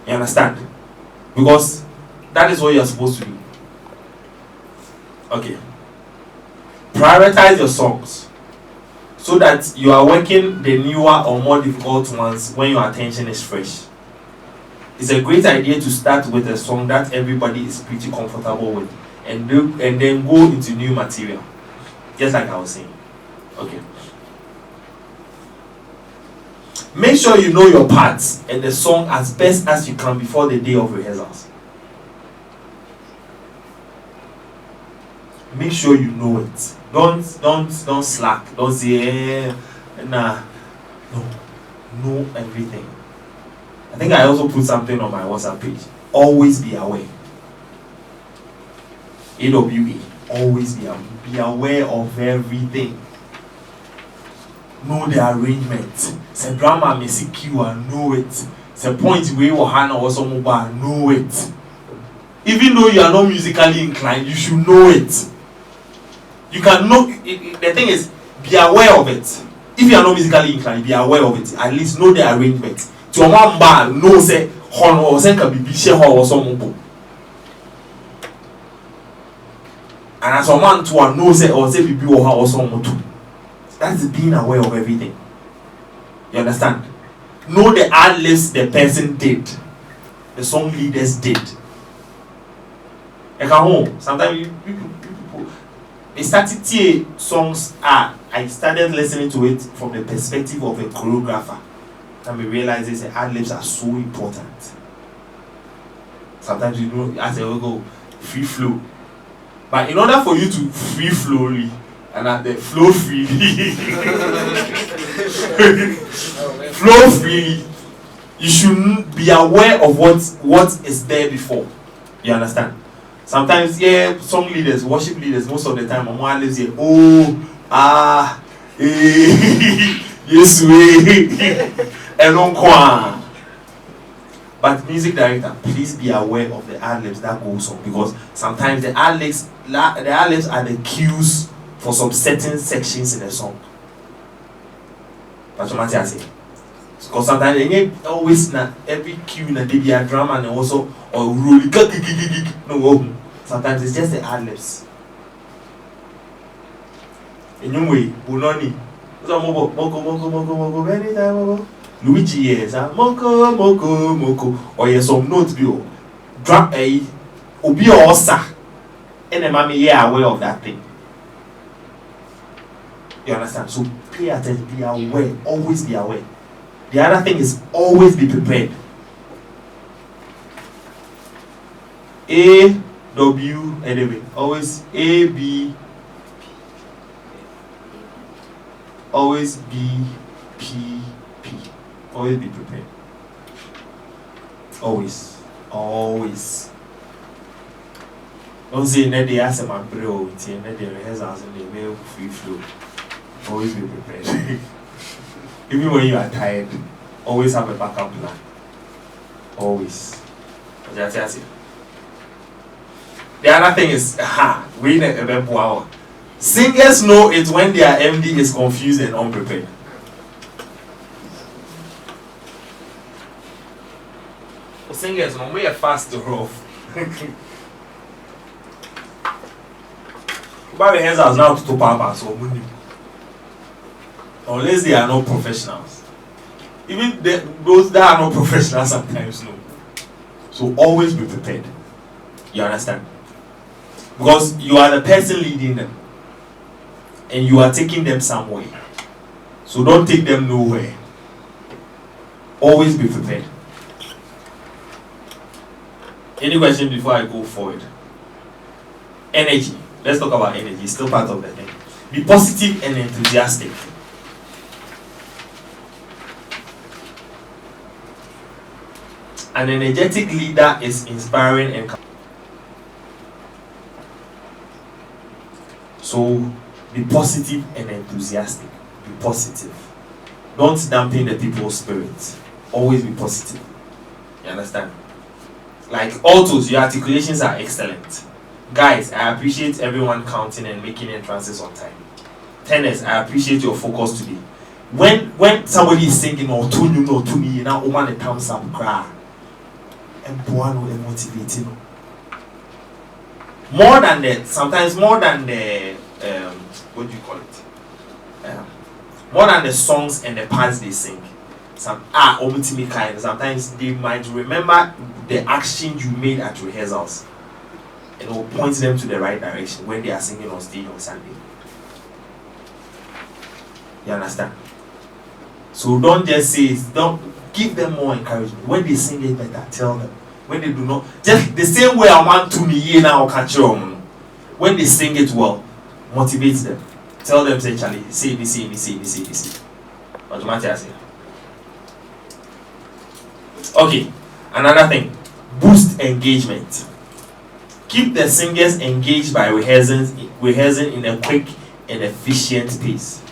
You understand? Because that is what you are supposed to do. Okay. Prioritize your songs so that you are working the newer or more difficult ones when your attention is fresh. it's a great idea to start with a song that everybody is pretty comfortable with, and then go into new material, just like I was saying. Okay. Make sure you know your parts and the song as best as you can before the day of rehearsals. Make sure you know it. Don't slack. Don't say nah. No. Know everything. I think I also put something on my WhatsApp page. Always be aware. AWA. Always be aware of everything. Know the arrangement. Say drama may secure and know it. Say point where you Hana or some mobile, know it. Even though you are not musically inclined, you should know it. You can know the thing is, be aware of it. If you are not musically inclined, be aware of it. At least know the arrangement. To a man bar, know say hon or say can be share or some mobile. And as a man to a know say or say be or some mobile. That's being aware of everything. You understand? Know the ad-libs the person did. The song leaders did. Like at home, sometimes people they started songs. I started listening to it from the perspective of a choreographer. And we realize the ad-libs are so important. Sometimes you know, as they will go free flow. But in order for you to free flowly and the flow freely, flow freely, you should be aware of what is there before. You understand? Sometimes, yeah, song leaders, worship leaders, most of the time, Mama lives here. Yes, and on. But music director, please be aware of the ad-libs that goes on, because sometimes the ad-libs are the cues for some certain sections in a song. That's what I say. Because sometimes they always not every cue na they be a drama and also or really no. Sometimes it's just the ad-libs. In your way, Bunoni. Moko Luigi yes, moko or yes some notes bio. Drop a obi osa. And the mommy yeah aware of that thing. You understand? So pay attention, be aware, always be aware. The other thing is always be prepared. Anyway, always AB, always BPP, always be prepared. Always. Don't say that they ask my bro, that they rehearsals and they may free flow. Always be prepared. Even when you are tired, always have a backup plan. Always. The other thing is, singers know it when their MD is confused and unprepared. Singers, no way fast to rough. But the hands are now to Papa, so unless they are not professionals. Even those that are not professionals sometimes no. So always be prepared. You understand? Because you are the person leading them. And you are taking them somewhere. So don't take them nowhere. Always be prepared. Any question before I go forward? Energy. Let's talk about energy. It's still part of the thing. Be positive and enthusiastic. An energetic leader is inspiring and so be positive and enthusiastic. Be positive. Don't dampen the people's spirit. Always be positive. You understand? Like altos, your articulations are excellent. Guys, I appreciate everyone counting and making entrances on time. Tenors, I appreciate your focus today. When somebody is singing or tuning or tuning, now woman the thumbs up cry. And Buano is motivating. Sometimes more than the what do you call it? More than the songs and the parts they sing. ultimately kind. Sometimes they might remember the action you made at rehearsals, and it will point them to the right direction when they are singing on stage on Sunday. You understand? So don't just say it. Don't give them more encouragement. When they sing it better, tell them. When they do not, just the same way I want to me now catch on. When they sing it well, motivate them. Tell them, say Charlie, say this. Automatically. Okay, another thing, boost engagement. Keep the singers engaged by rehearsing in a quick and efficient pace.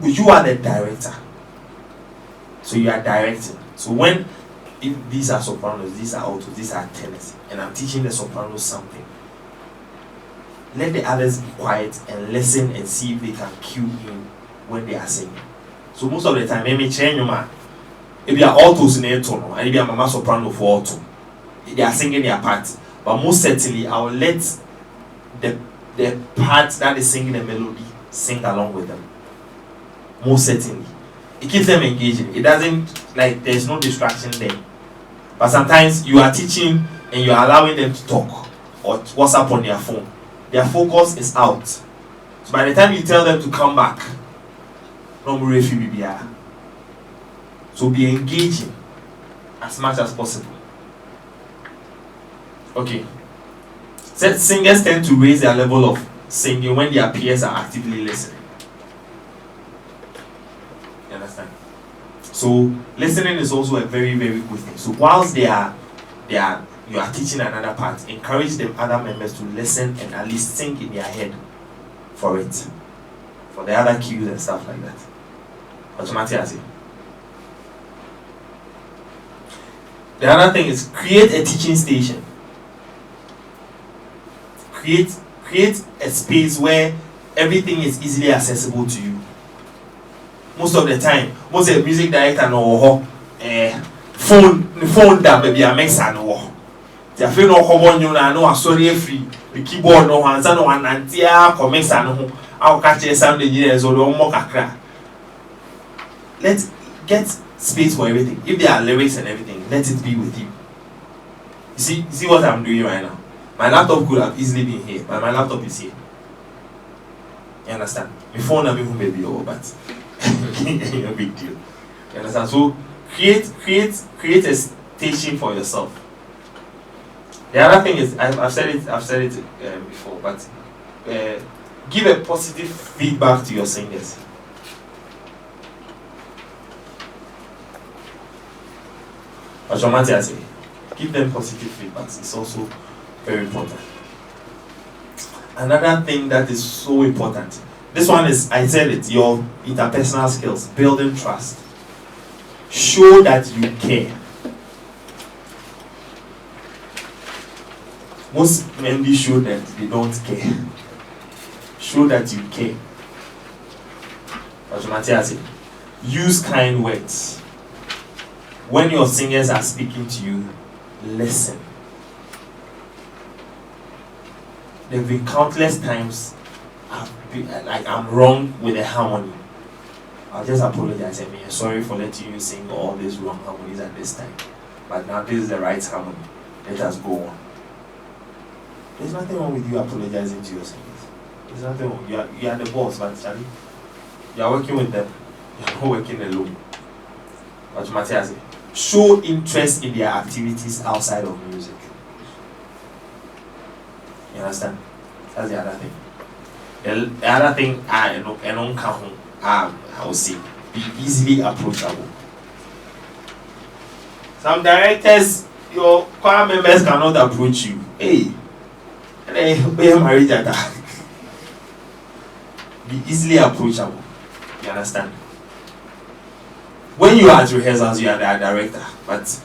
You are the director, so you are directing. So if these are sopranos, these are altos, these are tenors, and I'm teaching the sopranos something, let the others be quiet and listen and see if they can cue in when they are singing. So most of the time, if you are altos in a tone, and if you are mama soprano for alto, they are singing their part. But most certainly, I will let the part that is singing the melody sing along with them. Most certainly, it keeps them engaging. It doesn't, like, there's no distraction there. But sometimes you are teaching and you are allowing them to talk or WhatsApp on their phone. Their focus is out. So by the time you tell them to come back, so be engaging as much as possible. Okay. Singers tend to raise their level of singing when their peers are actively listening. You understand? So listening is also a very, very good thing. So whilst you are teaching another part, encourage the other members to listen and at least think in their head for it, for the other cues and stuff like that. Automatically. The other thing is create a teaching station. Create a space where everything is easily accessible to you. Most of the time, most of the music director know phone that maybe a mix and no. They feel no common you know sorry free the keyboard no hands no one antia comics and I'll catch a sound engineers or more kakra. Let's get space for everything. If there are lyrics and everything, let it be with you. You see what I'm doing right now? My laptop could have easily been here, but my laptop is here. You understand? My phone have been maybe over, but no big deal. You understand? So create a station for yourself. The other thing is I've said it before, but give a positive feedback to your singers. Automatically, give them positive feedbacks. It's also very important. Another thing that is so important. This one is, I said it, your interpersonal skills, building trust. Show that you care. Most men show that they don't care. Show that you care. Automatically, use kind words. When your singers are speaking to you, listen. There have been countless times I'm wrong with the harmony. I'll just apologize. I mean, sorry for letting you sing all these wrong harmonies at this time. But now this is the right harmony. Let us go on. There's nothing wrong with you apologizing to your singers. There's nothing wrong. You are the boss, but Charlie, you are working with them. You are not working alone. But Matthias, show interest in their activities outside of music. You understand? That's the other thing. The other thing, I would say, be easily approachable. Some directors, your choir members cannot approach you. Hey, married at that. Be easily approachable. You understand? When you are at rehearsals, you are the director, but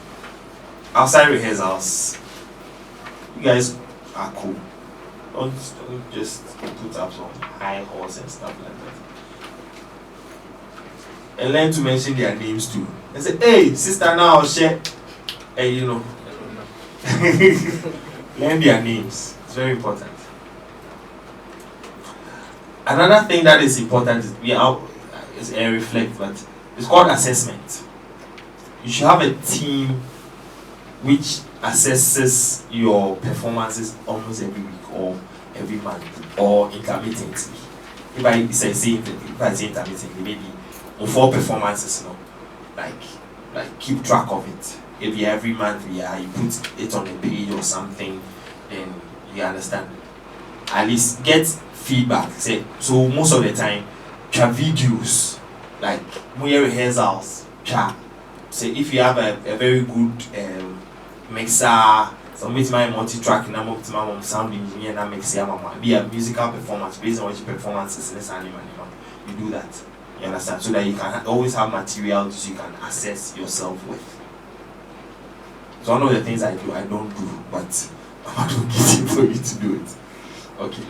outside rehearsals, you guys are cool. Don't just put up some high horse and stuff like that. And learn to mention their names too. And say, hey, sister, now I'll share. Hey, you know. Learn their names. It's very important. Another thing that is important is reflect, but it's called assessment. You should have a team which assesses your performances almost every week or every month or intermittently. If I say intermittently, maybe on 4 performances, like keep track of it. If every month you put it on a page or something, then you understand. At least get feedback. So most of the time, try videos like rehearsals. Say if you have a very good mixer, some my multi-track number with my sound engineer that makes be a musical performance based on which performances in this animal. You do that. You understand? So that you can always have materials you can assess yourself with. It's one of the things I do. I don't do, but I'm advocating for you to do it. Okay.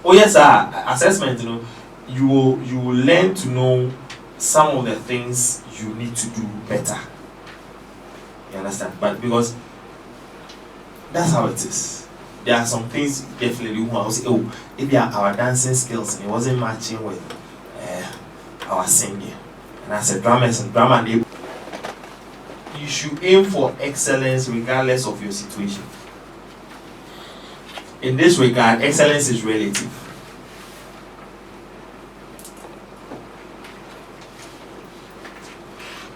Oh yes, sir. Assessment. You will learn to know some of the things you need to do better. You understand? But because that's how it is. There are some things definitely who I will say, oh, maybe our dancing skills and it wasn't matching with our singing. And as a drama, you should aim for excellence regardless of your situation. In this regard, excellence is relative.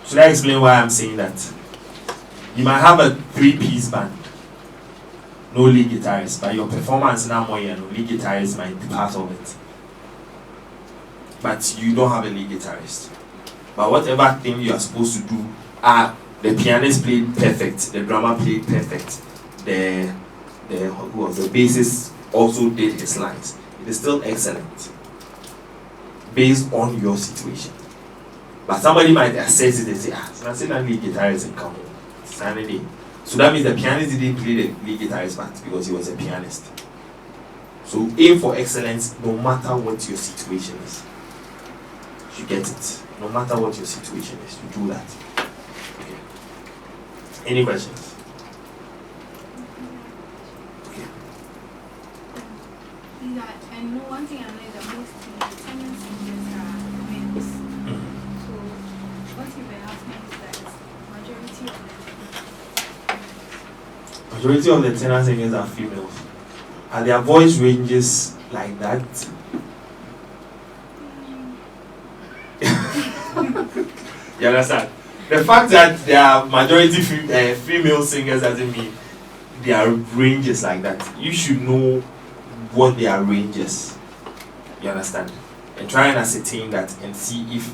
Should I explain why I'm saying that? You might have a 3-piece band, no lead guitarist, but your performance now more no lead guitarist might be part of it. But you don't have a lead guitarist. But whatever thing you are supposed to do, the pianist played perfect, the drummer played perfect, the bassist also did his lines. It is still excellent based on your situation. But somebody might assess it and say, so I said that lead guitarist in come Saturday. So that means the pianist didn't play the lead guitarist part because he was a pianist. So aim for excellence no matter what your situation is. You get it. No matter what your situation is, you do that. Okay. Any questions? Okay. I know one thing I know is that most tenants singers are males. So what if it happens that Majority of the tenor singers are females. Are their voice ranges like that? You understand? The fact that there are majority female singers doesn't mean their ranges like that. You should know what their ranges. You understand? And try and ascertain that and see if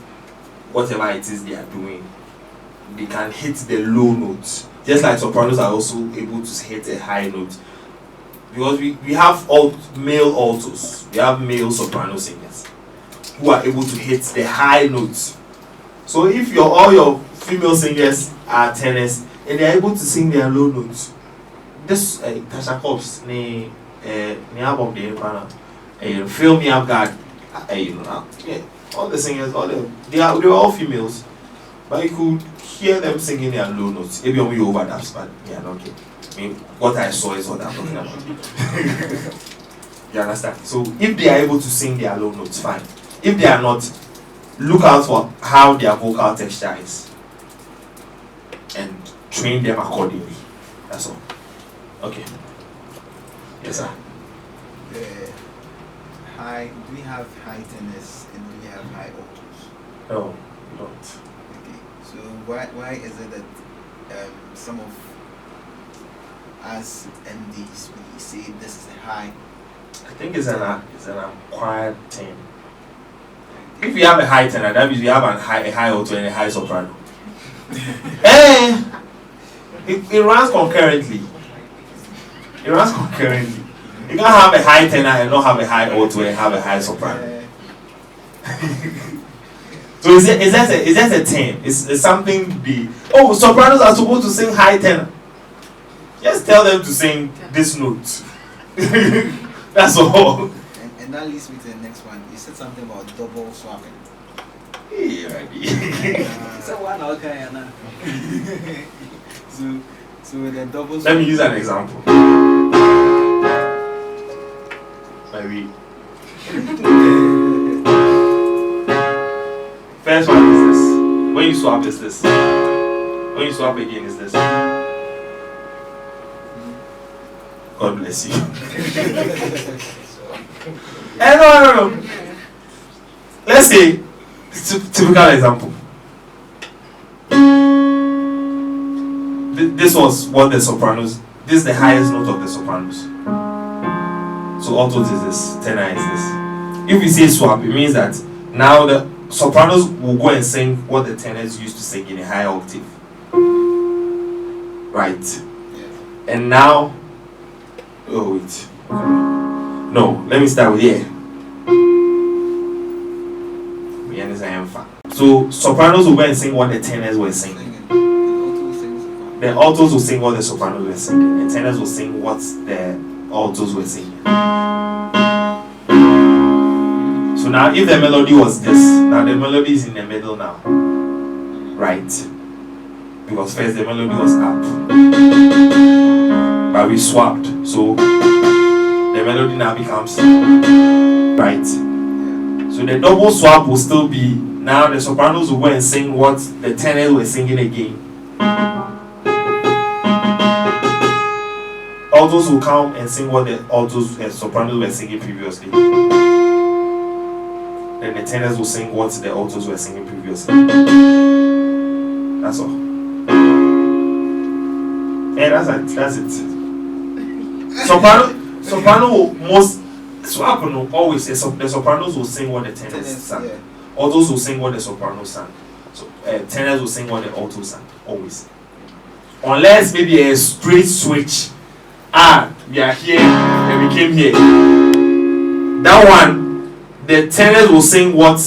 whatever it is they are doing, they can hit the low notes. Just like sopranos are also able to hit a high note. Because we have male altos, we have male soprano singers who are able to hit the high notes. So if all your female singers are tenors and they are able to sing their low notes, this Tasha Cobbs, the album they Fill Me Up God, all the singers, they were all females, but you could hear them singing their low notes. Maybe only overdubs, but yeah, okay. I mean, what I saw is what I'm talking about. You understand? So if they are able to sing their low notes, fine. If they are not, look out for how their vocal texture is and train them accordingly. That's all. Okay. Yes, sir. Do we have high tenors and do we have high altos? No, we don't. Okay. So why is it that some of us MDs we say this is a high? I think it's an acquired thing. If you have a high tenor, that means you have a high alto and a high soprano. It runs concurrently. It runs concurrently. You can't have a high tenor and not have a high alto and have a high soprano. So is that a thing? It's something sopranos are supposed to sing high tenor. Just tell them to sing this note. That's all. And that leads me to the next one. You said something about double swapping. So one okay, So the double. Let me use an example. Maybe First one is this. When you swap is this. When you swap again is this. God bless you. No. Let's say, typical example. This was what the sopranos, this is the highest note of the sopranos. So altos is this, tenor is this. If we say swap, it means that now the sopranos will go and sing what the tenors used to sing in a higher octave. Right. And now, oh wait. No, let me start with here. So sopranos will go and sing what the tenors were singing. The altos will sing what the sopranos were singing. The tenors will sing what the altos were singing. So now if the melody was this, now the melody is in the middle now. Right? Because first the melody was up. But we swapped. So the melody now becomes right. So the double swap will still be, now the sopranos will go and sing what the tenors were singing again. Altos will come and sing what the altos and sopranos were singing previously. Then the tenors will sing what the altos were singing previously. That's all. Yeah, that's it. Soprano will most swap always. The sopranos will sing what the tenors sang. Yeah. Altos will sing what the sopranos sang. So tenors will sing what the altos sang. Always. Unless maybe a straight switch. We are here and we came here. That one, the tenors will sing what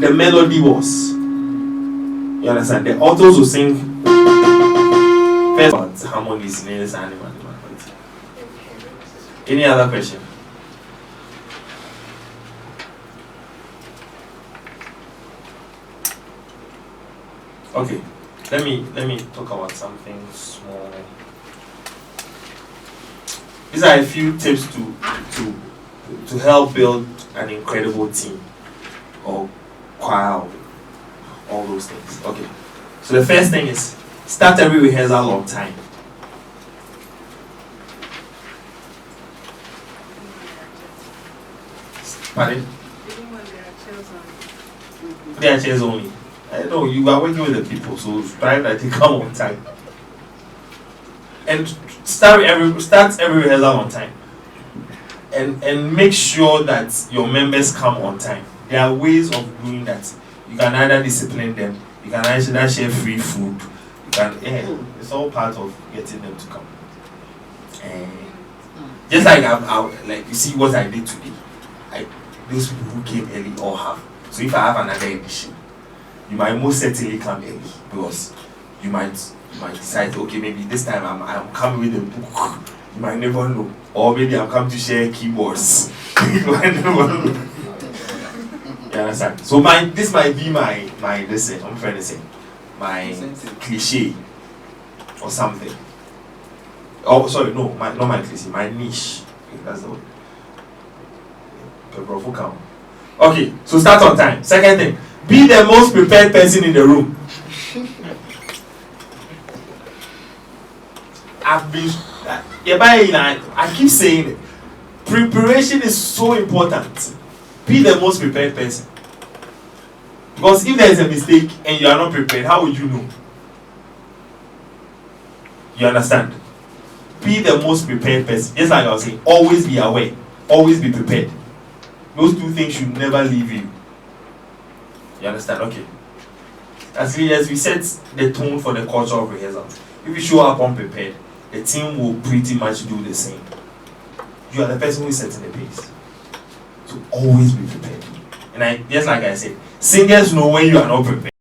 the melody was. You understand? The altos will sing first about harmonies in this animal. Any other question? Okay. Let me talk about something small. These are a few tips to help build an incredible team or choir, all those things. Okay. So the first thing is start every rehearsal on time. Pardon? They are chairs only. I know you are working with the people, so try that they come on time. And start every rehearsal on time. And make sure that your members come on time. There are ways of doing that. You can either discipline them, you can either share free food, you can it's all part of getting them to come. Just like like you see what I did today. Those people who came early all have. So if I have another edition, you might most certainly come early because you might decide, okay, maybe this time I'm coming with a book. You might never know. Or maybe I'm coming to share keyboards. You might never know. You understand? So this might be my listen, I'm trying to say, my cliche or something. Oh, sorry, no, not my cliche, my niche. That's the word. Okay, so start on time. Second thing, be the most prepared person in the room. I keep saying it. Preparation is so important. Be the most prepared person. Because if there is a mistake and you are not prepared, how would you know? You understand? Be the most prepared person. Just like I was saying, always be aware. Always be prepared. Those two things should never leave you. You understand? Okay. As we set the tone for the culture of rehearsals. If you show up unprepared, the team will pretty much do the same. You are the person who is setting the pace. So always be prepared. And just like I said, singers know when you are not prepared.